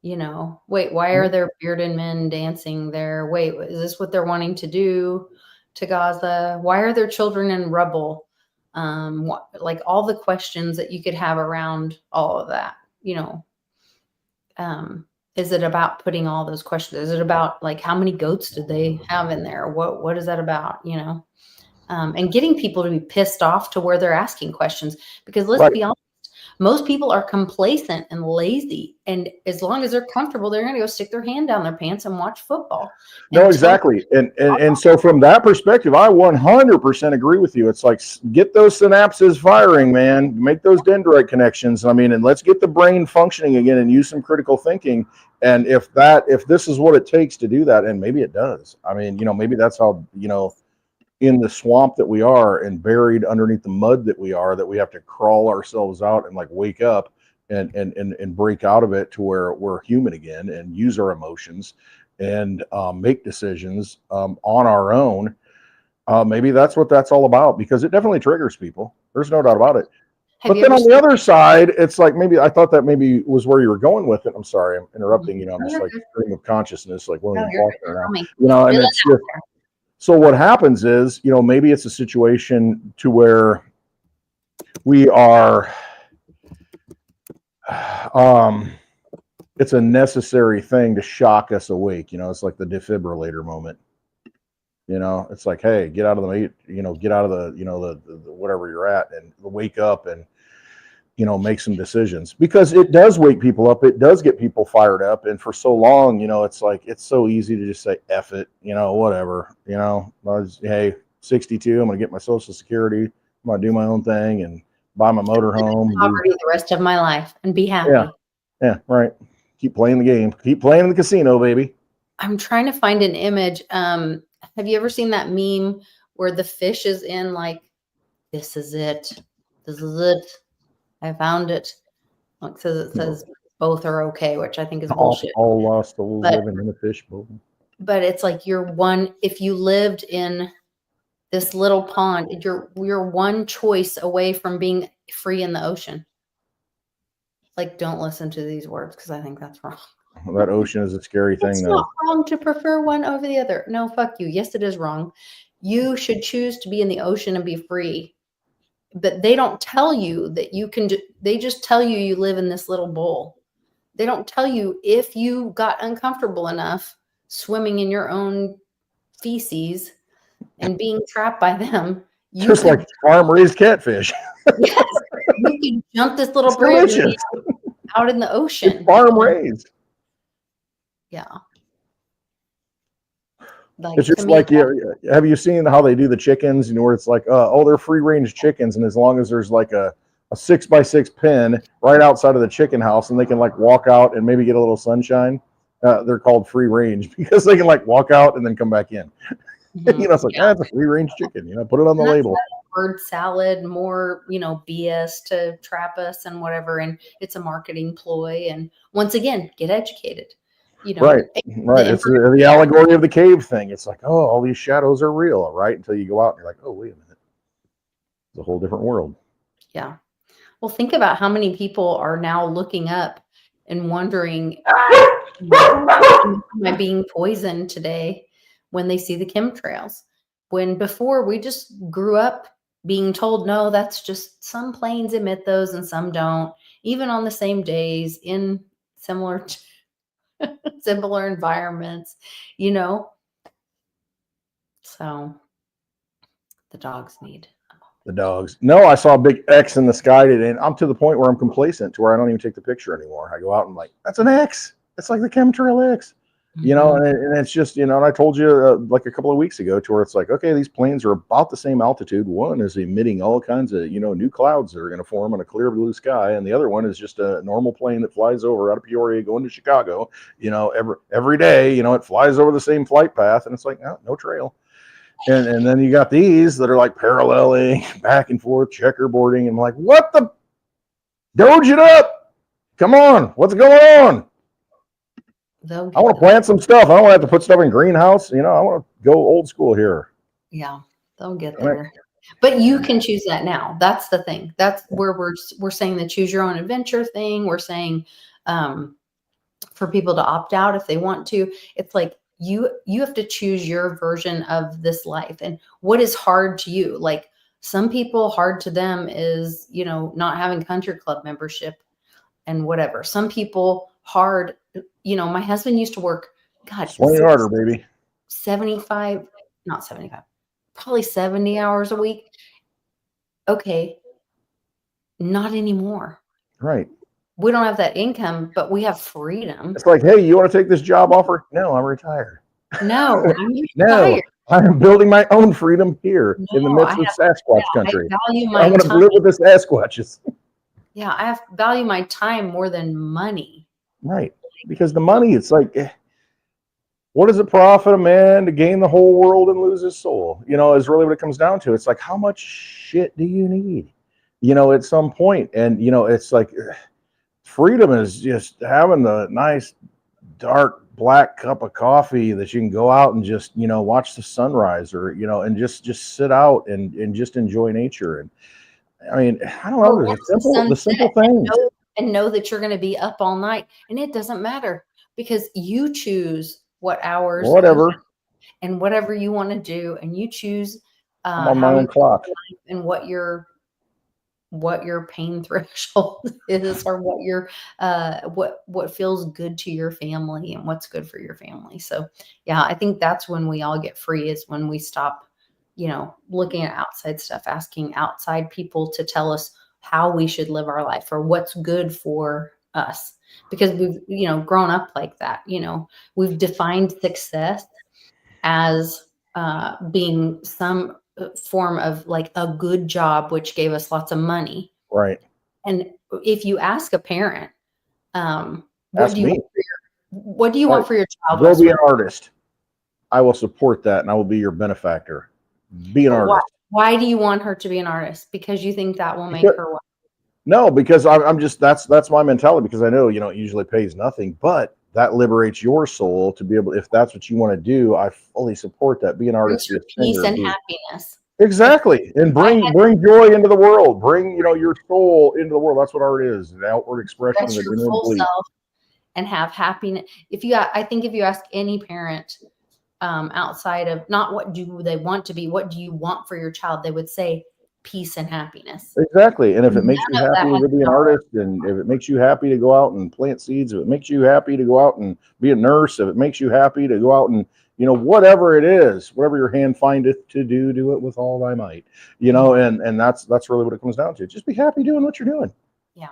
You know, wait, why are there bearded men dancing there? Wait, is this what they're wanting to do to Gaza? Why are there children in rubble? Like all the questions that you could have around all of that, you know. Is it about putting all those questions? Is it about like how many goats did they have in there? What is that about, you know? And getting people to be pissed off to where they're asking questions, because let's be honest, Most people are complacent and lazy. And as long as they're comfortable, they're going to go stick their hand down their pants and watch football. No, exactly. And so from that perspective, I 100% agree with you. It's like, get those synapses firing, man. Make those dendrite connections. I mean, and let's get the brain functioning again and use some critical thinking. And if this is what it takes to do that, and maybe it does. I mean, maybe that's how, in the swamp that we are and buried underneath the mud that we are, that we have to crawl ourselves out and like wake up and break out of it to where we're human again and use our emotions and make decisions on our own. Maybe that's what that's all about, because it definitely triggers people. There's no doubt about it. But then on the other side, it's like, maybe I thought that maybe was where you were going with it. I'm sorry, I'm interrupting. I'm just like stream of consciousness, like William Faulkner now. And it's just, so what happens is, maybe it's a situation to where we are, it's a necessary thing to shock us awake. It's like the defibrillator moment. It's like, hey, get out of the, get out of the, the whatever you're at, and wake up and, make some decisions, because it does wake people up. It does get people fired up. And for so long, it's like, it's so easy to just say, F it, whatever, hey, 62, I'm going to get my Social Security. I'm going to do my own thing and buy my motorhome. Poverty the rest of my life and be happy. Yeah, right. Keep playing the game. Keep playing in the casino, baby. I'm trying to find an image. Have you ever seen that meme where the fish is in like, this is it. This is it. I found it. It says both are okay, which I think is bullshit. All lost souls living in a fishbowl. But it's like if you lived in this little pond, you're one choice away from being free in the ocean. Like, don't listen to these words, because I think that's wrong. That ocean is a scary thing, though. It's not wrong to prefer one over the other. No, fuck you. Yes, it is wrong. You should choose to be in the ocean and be free. But they don't tell you that you can. They just tell you live in this little bowl. They don't tell you if you got uncomfortable enough swimming in your own feces and being trapped by them. Just like farm-raised catfish. Yes, you can jump this little bridge out in the ocean. It's farm-raised. Yeah. It's just like, have you seen how they do the chickens? Where it's like, they're free-range chickens, and as long as there's like a 6x6 pin right outside of the chicken house, and they can like walk out and maybe get a little sunshine, they're called free range, because they can like walk out and then come back in. It's like, it's a free range chicken. Put it on the label. Word salad, more BS to trap us and whatever, and it's a marketing ploy. And once again, get educated. Right. It's the allegory of the cave thing. It's like, all these shadows are real, right? Until you go out and you're like, oh, wait a minute, it's a whole different world. Yeah. Well, think about how many people are now looking up and wondering, am I being poisoned today, when they see the chemtrails? When before we just grew up being told, no, that's just some planes emit those and some don't, even on the same days in similar environments, So the dogs need. The dogs. No, I saw a big X in the sky today, and I'm to the point where I'm complacent to where I don't even take the picture anymore. I go out and I'm like, that's an X. It's like the chemtrail X. And it's just, and I told you like a couple of weeks ago, to where it's like, okay, these planes are about the same altitude. One is emitting all kinds of, new clouds that are going to form on a clear blue sky. And the other one is just a normal plane that flies over out of Peoria going to Chicago, every day, it flies over the same flight path. And it's like, no trail. And then you got these that are like paralleling back and forth, checkerboarding. And I'm like, what the? Doge it up. Come on. What's going on? I want to plant some stuff. I don't want to have to put stuff in greenhouse. I want to go old school here. Yeah, they'll get there. But you can choose that now. That's the thing. That's where we're saying the choose your own adventure thing. We're saying for people to opt out if they want to. It's like you have to choose your version of this life and what is hard to you. Like some people, hard to them is, not having country club membership and whatever. Some people hard, my husband used to work, God, 20 harder, baby. 75, not 75, probably 70 hours a week. Okay. Not anymore. Right. We don't have that income, but we have freedom. It's like, hey, you want to take this job offer? No, I'm retired. No, I'm No, retired. I am building my own freedom here in the No, I midst of have, Sasquatch I country. value I my want to time. live with the Sasquatches. Yeah, I have value my time more than money. Right. Because the money, it's like, what does it profit a man to gain the whole world and lose his soul? Is really what it comes down to. It's like, how much shit do you need? At some point. And, it's like freedom is just having the nice, dark, black cup of coffee that you can go out and just, watch the sunrise or, and just sit out and just enjoy nature. And I mean, I don't know. Or There's watch the simple things. and know that you're going to be up all night, and it doesn't matter because you choose what hours Whatever. and whatever you want to do, and you choose I'm on how my you own clock. and what your pain threshold is, or what feels good to your family and what's good for your family. So yeah, I think that's when we all get free, is when we stop looking at outside stuff, asking outside people to tell us how we should live our life or what's good for us, because we've grown up like that. We've defined success as being some form of like a good job, which gave us lots of money. Right. And if you ask a parent, what Ask do you me. what do you want for your child? Go be an artist. I will support that, and I will be your benefactor. Be an artist. Why do you want her to be an artist? Because you think that will make her what? No, because I'm just that's my mentality. Because I know it usually pays nothing, but that liberates your soul to be able. If that's what you want to do, I fully support that. Be an artist, be a Peace singer, and happiness. Exactly, and bring joy into the world. Bring your soul into the world. That's what art is: an outward expression of Express the your inner full belief. self and have happiness. I think if you ask any parent, outside of not what do they want to be, what do you want for your child, they would say peace and happiness. Exactly, and if it makes you None of that happy to has be an power. artist, and if it makes you happy to go out and plant seeds, if it makes you happy to go out and be a nurse, if it makes you happy to go out and whatever it is, whatever your hand findeth to do, do it with all thy might. And that's really what it comes down to. Just be happy doing what you're doing. Yeah.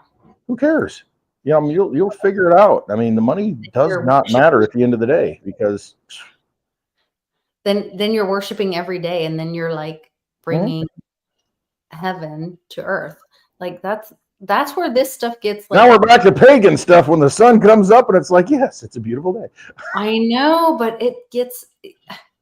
Who cares? I mean, you'll figure it out. I mean, the money does not matter at the end of the day, because then you're worshiping every day, and then you're like bringing heaven to earth. Like that's where this stuff gets like. Now we're back to pagan stuff when the sun comes up and it's like, yes, it's a beautiful day. I know, but it gets.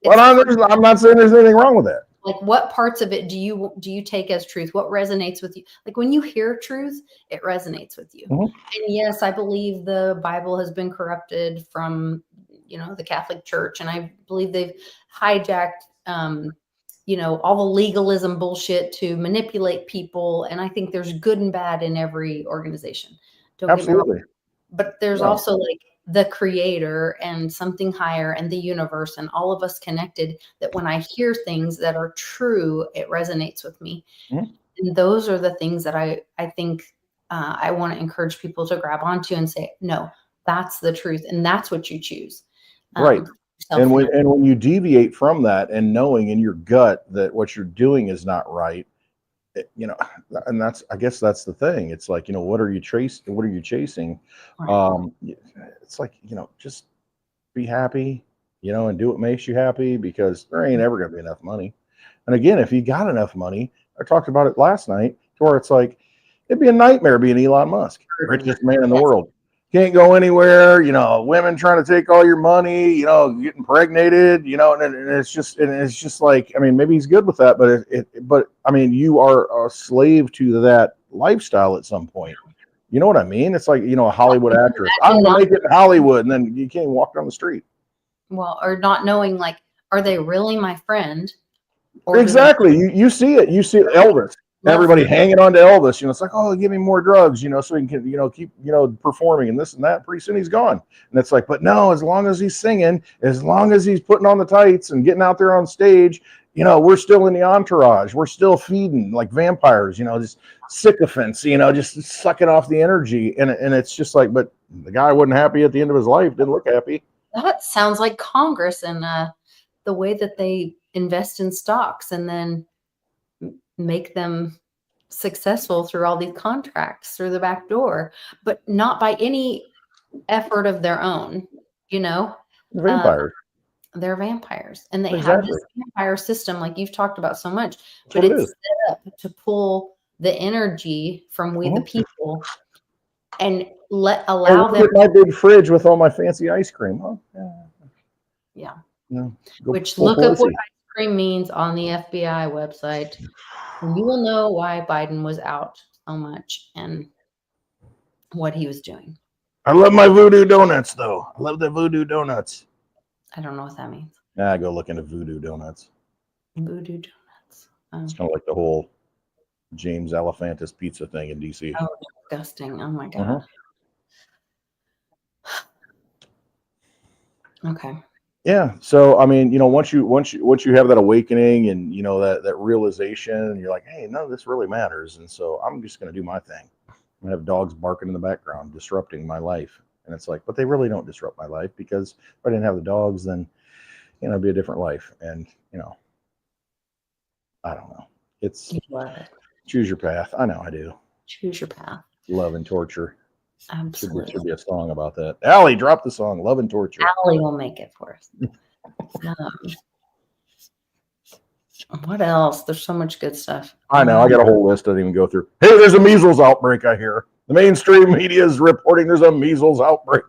Well, I'm not saying there's anything wrong with that. Like, what parts of it do you take as truth? What resonates with you? Like, when you hear truth, it resonates with you. And yes, I believe the Bible has been corrupted from the Catholic Church, and I believe they've hijacked all the legalism bullshit to manipulate people. And I think there's good and bad in every organization. Don't get me wrong. But there's also like the creator and something higher and the universe and all of us connected, that when I hear things that are true, it resonates with me. And those are the things that I think I want to encourage people to grab onto and say, no, that's the truth. And that's what you choose. Right. And when you deviate from that, and knowing in your gut that what you're doing is not right, and I guess that's the thing. It's like, what are you chasing? Right. It's like, just be happy, and do what makes you happy, because there ain't ever going to be enough money. And again, if you got enough money, I talked about it last night, to where it's like, it'd be a nightmare being Elon Musk, richest man in the world. Can't go anywhere, women trying to take all your money, getting impregnated, and it's just like, I mean, maybe he's good with that, but I mean, you are a slave to that lifestyle at some point. You know what I mean? It's like, a Hollywood actress. I'm going to make it in Hollywood, and then you can't even walk down the street. Well, or not knowing, like, are they really my friend? Exactly. You see it. You see Elvis. Everybody hanging on to Elvis. It's like, oh, give me more drugs, so he can, keep, performing and this and that. Pretty soon he's gone. And it's like, but no, as long as he's singing, as long as he's putting on the tights and getting out there on stage, we're still in the entourage. We're still feeding like vampires, just sycophants, just sucking off the energy. And it's just like, but the guy wasn't happy at the end of his life. Didn't look happy. That sounds like Congress and the way that they invest in stocks and then make them successful through all these contracts through the back door, but not by any effort of their own, you know. Vampires. They're vampires, and they have Exactly. this vampire system like you've talked about so much, That's but what it it's is. set up to pull the energy from we the people and allow Look them. at my big fridge with all my fancy ice cream. Huh? Yeah. Yeah. Go Which full look up what Pelosi. ice cream means on the FBI website, and you will know why Biden was out so much and what he was doing. I love my voodoo donuts, though. I love the voodoo donuts. I don't know what that means. Nah, go look into voodoo donuts. Voodoo donuts. It's kind of like the whole James Alefantis pizza thing in DC. Oh, disgusting. Oh my God. Okay. Yeah. So I mean, once you have that awakening and that realization, you're like, hey, none of this really matters, and so I'm just going to do my thing. I'm gonna have dogs barking in the background, disrupting my life, and it's like, but they really don't disrupt my life, because if I didn't have the dogs, then it'd be a different life, and I don't know. It's You love it. choose your path. I know I do. Choose your path. Love and torture. Absolutely. Should be a song about that. Allie, drop the song. Love and torture. Allie will make it for us. What else? There's so much good stuff. I know. I got a whole list I didn't even go through. Hey, there's a measles outbreak, I hear. The mainstream media is reporting there's a measles outbreak.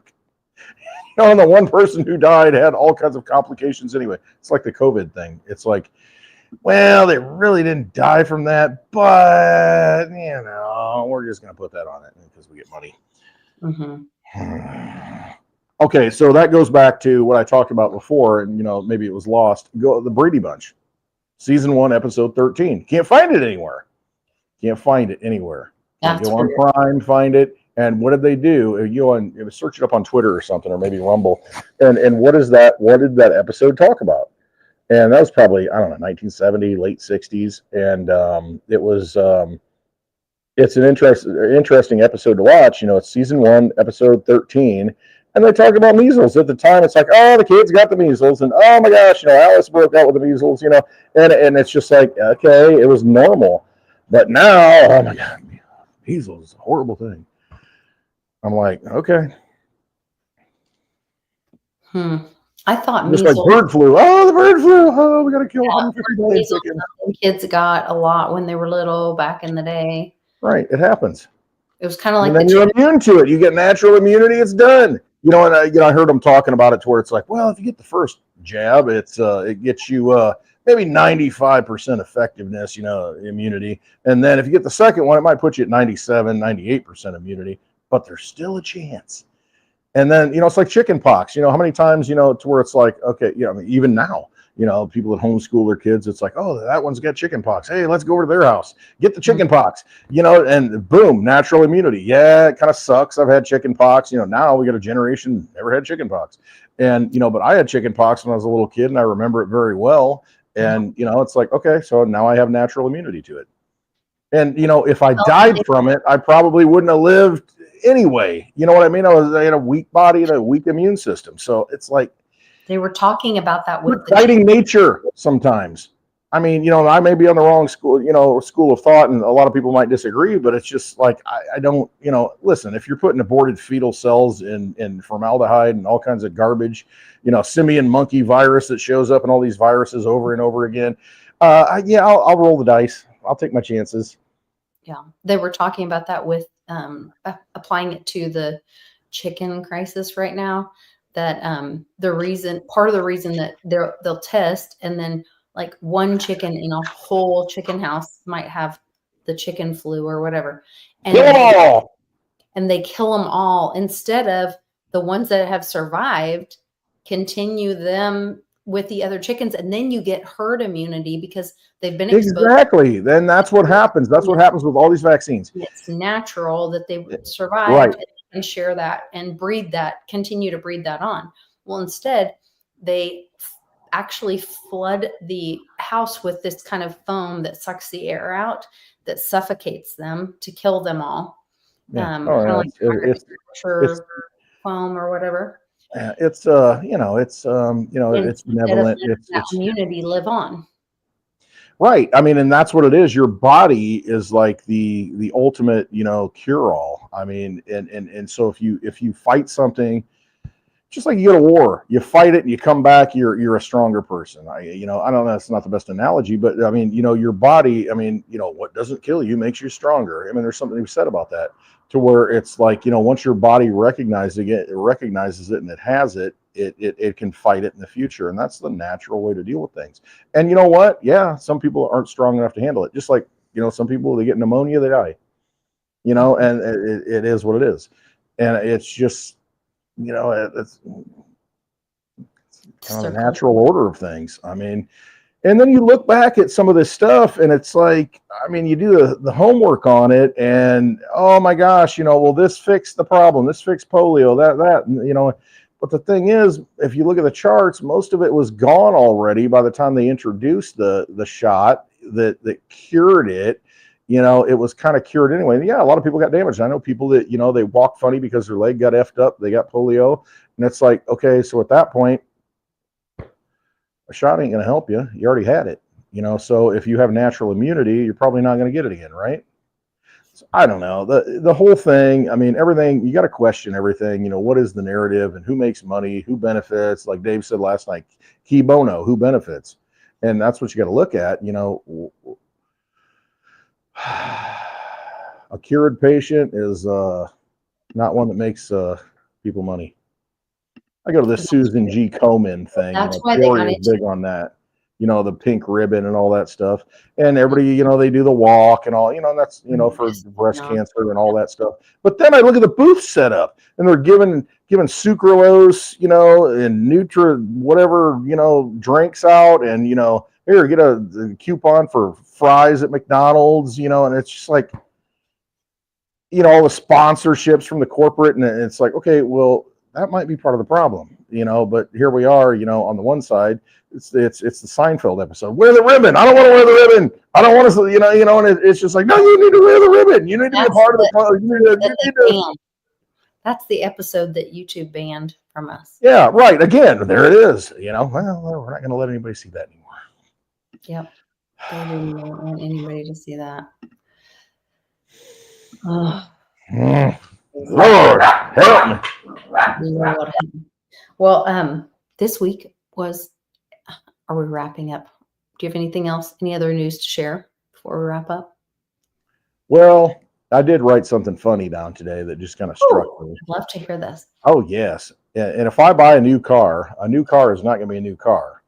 And the one person who died had all kinds of complications anyway. It's like the COVID thing. It's like, well, they really didn't die from that, but, we're just going to put that on it because we get money. Okay, so that goes back to what I talked about before, and, maybe it was lost. Go the Brady Bunch. Season 1, episode 13. Can't find it anywhere. Can't find it anywhere. That's go on Prime, find it. And what did they do? You search it up on Twitter or something, or maybe Rumble. And what is that? What did that episode talk about? And that was probably, I don't know, 1970, late 60s. And it was, it's an interesting episode to watch. It's season 1, episode 13. And they talk about measles. At the time, it's like, oh, the kids got the measles. And oh my gosh, Alice broke out with the measles, and it's just like, okay, it was normal. But now, oh my God, measles is a horrible thing. I'm like, okay. I thought just measles, like bird flu. Oh, the bird flu. Oh, we got to kill 150 million chickens. Kids got a lot when they were little back in the day. Right, it happens. It was kind of like, and then you're immune to it. You get natural immunity. It's done. And I heard them talking about it to where it's like, well, if you get the first jab, it gets you maybe 95% effectiveness, immunity. And then if you get the second one, it might put you at 97, 98% immunity, but there's still a chance. And then, it's like chicken pox, how many times, to where it's like, okay, even now, people that homeschool their kids, it's like, oh, that one's got chicken pox. Hey, let's go over to their house, get the chicken pox, and boom, natural immunity. Yeah, it kind of sucks. I've had chicken pox. Now we got a generation never had chicken pox. And, but I had chicken pox when I was a little kid, and I remember it very well. And, it's like, okay, so now I have natural immunity to it. And, if I died from it, I probably wouldn't have lived anyway. You know what I mean? I had a weak body and a weak immune system. So it's like, they were talking about that with fighting nature sometimes. I mean, I may be on the wrong school of thought, and a lot of people might disagree, but it's just like, I don't, listen, if you're putting aborted fetal cells in formaldehyde and all kinds of garbage, simian monkey virus that shows up in all these viruses over and over again, I'll roll the dice. I'll take my chances. Yeah, they were talking about that with applying it to the chicken crisis right now. That part of the reason that they'll test, and then like one chicken in a whole chicken house might have the chicken flu or whatever, and they kill them all instead of the ones that have survived, continue them with the other chickens, and then you get herd immunity because they've been exposed. Exactly. Then that's what happens. That's what happens with all these vaccines. It's natural that they survive and share that and continue to breed that on. Well, instead, they actually flood the house with this kind of foam that sucks the air out, that suffocates them to kill them all. Kind of like it's foam or whatever. It's it's benevolent. It's immunity live on. Right. I mean, and that's what it is. Your body is like the ultimate, cure all. I mean, and so if you fight something, just like you go to war, you fight it and you come back, you're a stronger person. I don't know, it's not the best analogy, but I mean, your body, I mean, what doesn't kill you makes you stronger. I mean, there's something to be said about that, to where it's like, once your body recognizes it and it has it, it can fight it in the future. And that's the natural way to deal with things. And you know what? Yeah, some people aren't strong enough to handle it. Just like, some people, they get pneumonia, they die, and it is what it is. And it's just, it's kind of the natural order of things. I mean, and then you look back at some of this stuff and it's like, I mean, you do the homework on it and, oh my gosh, well, this fixed the problem. This fixed polio, that, but the thing is, if you look at the charts, most of it was gone already by the time they introduced the shot that cured it. It was kind of cured anyway. And yeah, a lot of people got damaged. I know people that, they walk funny because their leg got effed up. They got polio. And it's like, okay, so at that point, a shot ain't going to help you. You already had it, so if you have natural immunity, you're probably not going to get it again, right? So I don't know. The whole thing, I mean, everything, you got to question everything. What is the narrative and who makes money, who benefits? Like Dave said last night, key bono, who benefits? And that's what you got to look at, a cured patient is not one that makes people money. I go to the Susan G. Komen thing. That's why they got is big on that. The pink ribbon and all that stuff. And everybody, they do the walk and all, and that's, for breast cancer and all that stuff. But then I look at the booth setup and they're giving sucralose, and whatever, drinks out and, here, get a coupon for fries at McDonald's, and it's just like, all the sponsorships from the corporate. And it's like, okay, well, that might be part of the problem, but here we are, on the one side, it's the Seinfeld episode. Wear the ribbon. I don't want to wear the ribbon. I don't want to, and it's just like, no, you need to wear the ribbon. You need to be a part of the. That's the episode that YouTube banned from us. Yeah, right. Again, there it is. Well, we're not going to let anybody see that anymore. Yep. They didn't want anybody to see that. Oh. Lord, help me. Lord. Well, this week was, are we wrapping up? Do you have anything else, any other news to share before we wrap up? Well, I did write something funny down today that just kind of struck me. I'd love to hear this. Oh, yes. And if I buy a new car is not going to be a new car.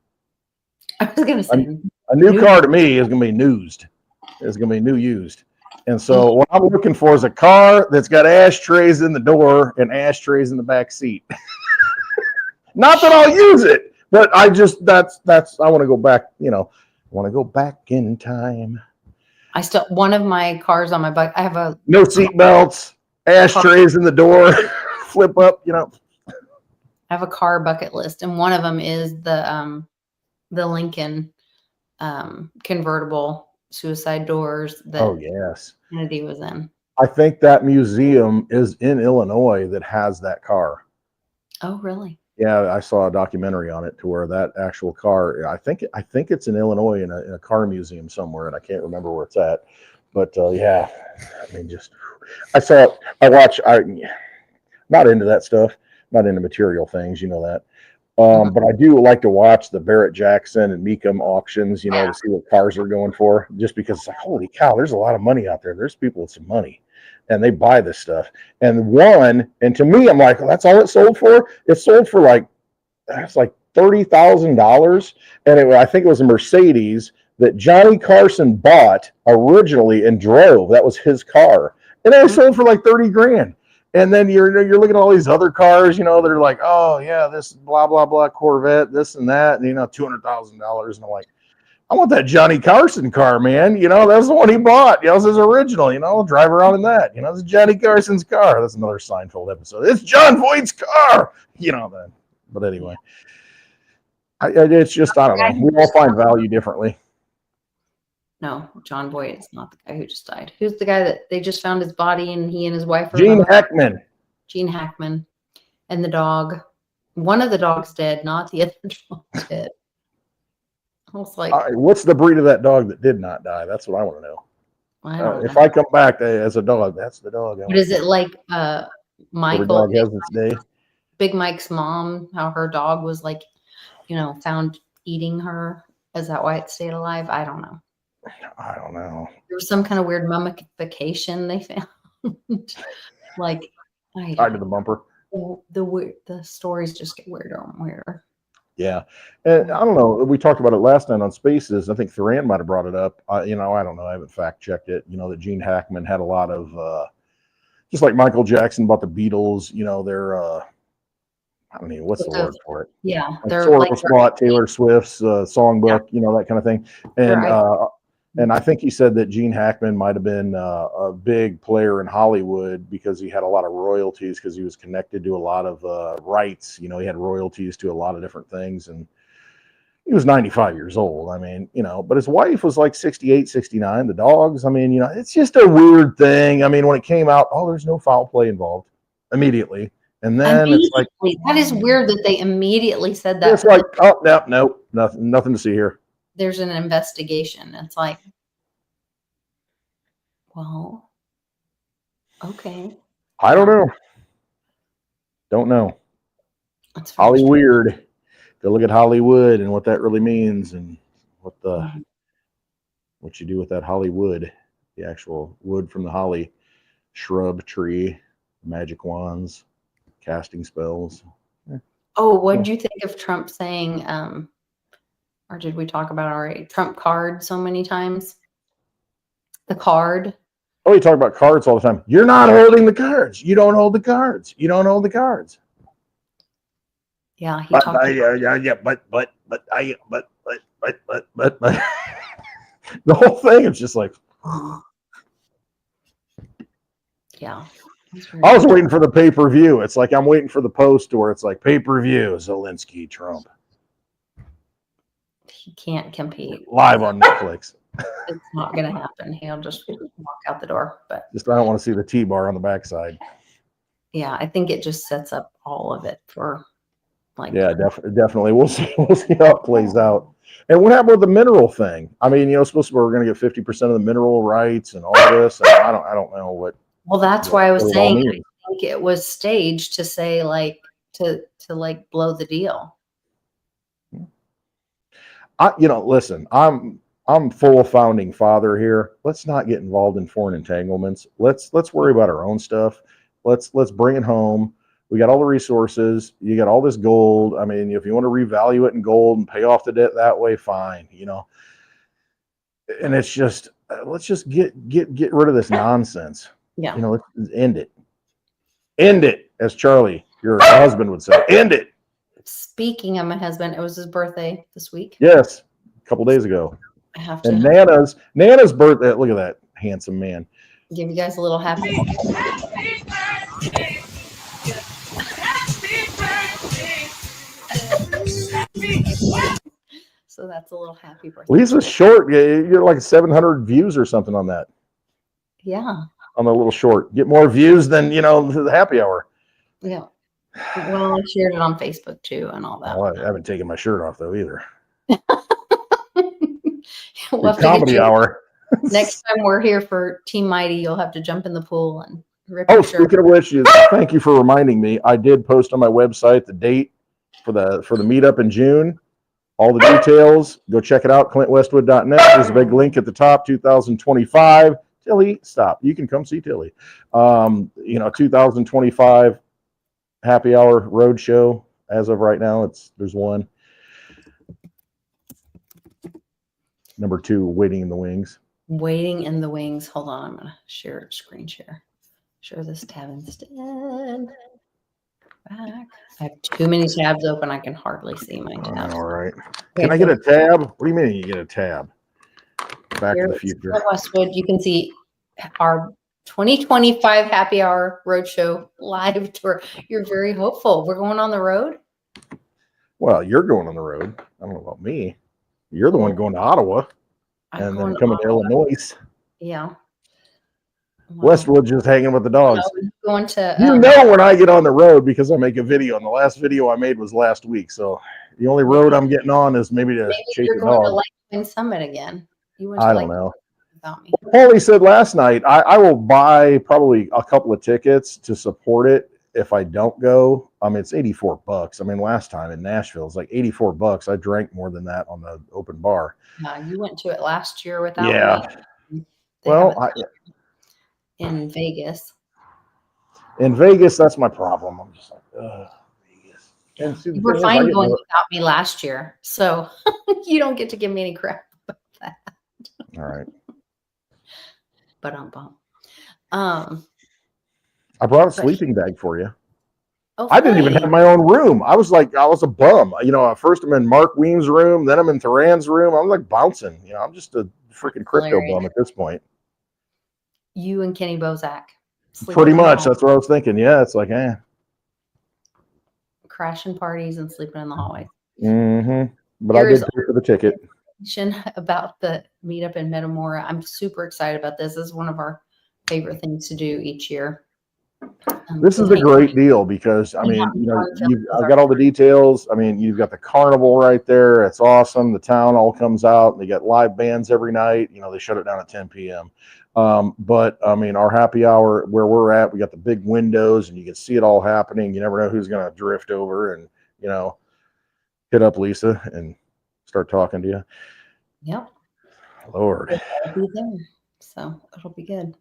I was going to say. A new car to me is going to be used. It's going to be new used. And so what I'm looking for is a car that's got ashtrays in the door and ashtrays in the back seat. Not that I'll use it, but I just, I want to go back, I want to go back in time. One of my cars on my bike, I have a. No seat belts, ashtrays in the door, flip up, I have a car bucket list, and one of them is the Lincoln convertible suicide doors that Kennedy was in. I think that museum is in Illinois that has that car. Oh, really? Yeah, I saw a documentary on it to where that actual car, I think it's in Illinois in a car museum somewhere, and I can't remember where it's at. But yeah, I mean, I'm not into that stuff, not into material things, that. But I do like to watch the Barrett Jackson and Mecum auctions, to see what cars are going for, just because it's like, holy cow, there's a lot of money out there. There's people with some money and they buy this stuff. And to me, I'm like, that's all it sold for. It sold for it's like $30,000. And I think it was a Mercedes that Johnny Carson bought originally and drove. That was his car. And it was sold for like 30 grand. And then you're looking at all these other cars, that are like, oh yeah, this blah blah blah Corvette, this and that, and $200,000. And I'm like, I want that Johnny Carson car, man. That's the one he bought. It's his original. I'll drive around in that. It's Johnny Carson's car. That's another Seinfeld episode. It's John Voight's car. That. But anyway, it's just, I don't know. We all find value differently. No, John Voight is not the guy who just died. Who's the guy that they just found his body and he and his wife? Gene Hackman. Gene Hackman. And the dog. One of the dogs dead, not the other dog dead. I was like, What's the breed of that dog that did not die? That's what I want to know. I don't If know. I come back as a dog, that's the dog. But is it like Every Michael, dog has its day. Big Mike's mom, how her dog was like, found eating her? Is that why it stayed alive? I don't know. I don't know. There was some kind of weird mummification they found. Like, I Tied to don't the bumper. know. The stories just get weirder and weirder. Yeah. And I don't know. We talked about it last night on Spaces. I think Thuran might have brought it up. I don't know. I haven't fact checked it. That Gene Hackman had a lot of, just like Michael Jackson bought the Beatles, their, I don't know, what's the word for it? Yeah. Like They're Soros bought Taylor Swift's songbook, that kind of thing. And I think he said that Gene Hackman might have been a big player in Hollywood because he had a lot of royalties because he was connected to a lot of rights. He had royalties to a lot of different things. And he was 95 years old. I mean, but his wife was like 68, 69. The dogs, I mean, it's just a weird thing. I mean, when it came out, there's no foul play involved immediately. And then it's like, that is weird that they immediately said that. it's like, no, nothing to see here. There's an investigation. It's like, well, okay. I don't know. Don't know. That's Holly weird. Go look at Hollywood and what that really means, and what you do with that Hollywood, the actual wood from the holly shrub tree, magic wands, casting spells. Yeah. Oh, what did you think of Trump saying, or did we talk about it already? Trump card so many times. The card. Oh, you talk about cards all the time. You're not holding the cards. You don't hold the cards. You don't hold the cards. Yeah, he talked. But the whole thing is just like. Yeah. I was waiting for the pay-per-view. It's like I'm waiting for the post where it's like pay-per-view, Zelensky, Trump. He can't compete. Live on Netflix. It's not going to happen. He'll just walk out the door. But I don't want to see the T-bar on the backside. Yeah, I think it just sets up all of it for like. Yeah, definitely. We'll see how it plays out. And what happened with the mineral thing? I mean, supposed to we're going to get 50% of the mineral rights and all this. And I don't know what. Well, that's why I was saying I think it was staged to say like to like blow the deal. Listen, I'm full founding father here. Let's not get involved in foreign entanglements. Let's worry about our own stuff. Let's bring it home. We got all the resources. You got all this gold. I mean, if you want to revalue it in gold and pay off the debt that way, fine. And it's just let's just get rid of this nonsense. Yeah. Let's end it. End it, as Charlie, your husband, would say. End it. Speaking of my husband, it was his birthday this week. Yes, a couple days ago. I have to. And Nana's birthday. Look at that handsome man. Give you guys a little happy. So that's a little happy birthday. Lisa's short. You're like 700 views or something on that. Yeah. On the little short. Get more views than, the happy hour. Yeah. Well, I shared it on Facebook too and all that. Well, I haven't taken my shirt off though either. We'll comedy hour. Next time we're here for Team Mighty, you'll have to jump in the pool and rip your your shirt. Speaking of which, thank you for reminding me. I did post on my website the date for the meetup in June. All the details. Go check it out. ClintWestwood.net. There's a big link at the top. 2025. Tilly, stop. You can come see Tilly. 2025 happy hour road show. As of right now, there's one. Number 2, waiting in the wings. Waiting in the wings. Hold on. I'm going to screen share. Share this tab instead. Back. I have too many tabs open. I can hardly see my tabs. All right. Can I get a tab? What do you mean you get a tab? Back to the Future. Westwood, you can see our 2025 Happy Hour Roadshow live tour. You're very hopeful. We're going on the road? Well, you're going on the road. I don't know about me. You're the one going to Ottawa and then coming to Illinois. Yeah. Westwood just hanging with the dogs. Going to You know when I get on the road because I make a video, and the last video I made was last week. So the only road I'm getting on is maybe to chase you're the going dog. to Litecoin Summit again. You went I to don't know. without me. Paulie said last night, I will buy probably a couple of tickets to support it if I don't go. I mean, it's $84. I mean, last time in Nashville, it's like $84. I drank more than that on the open bar. You went to it last year without me. Well, in Vegas. In Vegas, that's my problem. I'm just like, Vegas. Yeah. And see, You were fine going without me last year, so you don't get to give me any crap about that. All right. But I brought a sleeping bag for you. Oh, I didn't even have my own room. I was a bum. You know, at first I'm in Mark Weems' room, then I'm in Theran's room. I'm like bouncing. You know, I'm just a freaking crypto bum at this point. You and Kenny Bozak. Pretty much. That's what I was thinking. Yeah, it's like, crashing parties and sleeping in the hallway. Mm-hmm. But I did pay for the ticket. About the meetup in Metamora. I'm super excited about this. This is one of our favorite things to do each year. This is a great deal because, I mean, you know, I've got all the details. I mean, you've got the carnival right there. It's awesome. The town all comes out. They got live bands every night. You know, they shut it down at 10 p.m. But, I mean, our happy hour where we're at, we got the big windows and you can see it all happening. You never know who's going to drift over and, you know, hit up Lisa and start talking to you. Yep. Lord. I'll be there. So it'll be good.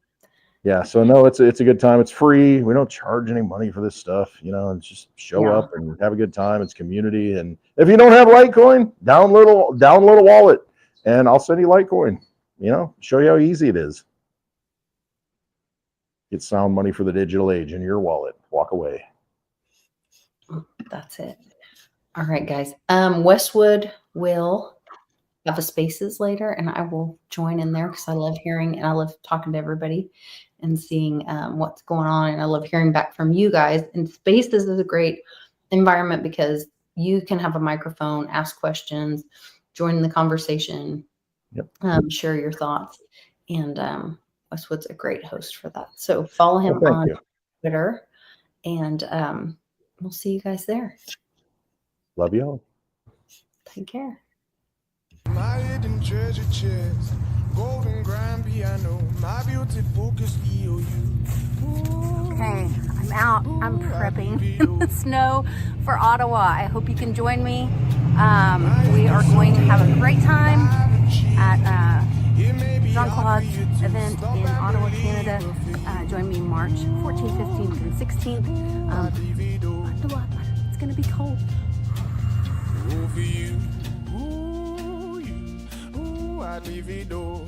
Yeah, so no, it's a good time. It's free. We don't charge any money for this stuff, you know. It's just show up and have a good time. It's community, and if you don't have Litecoin, download a wallet, and I'll send you Litecoin. You know, show you how easy it is. Get sound money for the digital age in your wallet. Walk away. That's it. All right, guys. Westwood will have a spaces later, and I will join in there because I love hearing and I love talking to everybody and seeing what's going on. And I love hearing back from you guys. And spaces is a great environment because you can have a microphone, ask questions, join the conversation, share your thoughts. And Westwood's a great host for that. So follow him on Twitter, and we'll see you guys there. Love y'all. Take care. My hidden treasure chest, golden grand piano, my beauty book is EOU. Okay, I'm out. I'm prepping in the snow for Ottawa. I hope you can join me. We are going to have a great time at Jean-Claude's event in Ottawa, Canada. Join me March 14th, 15th, and 16th. It's going to be cold. Over you. I leave it all.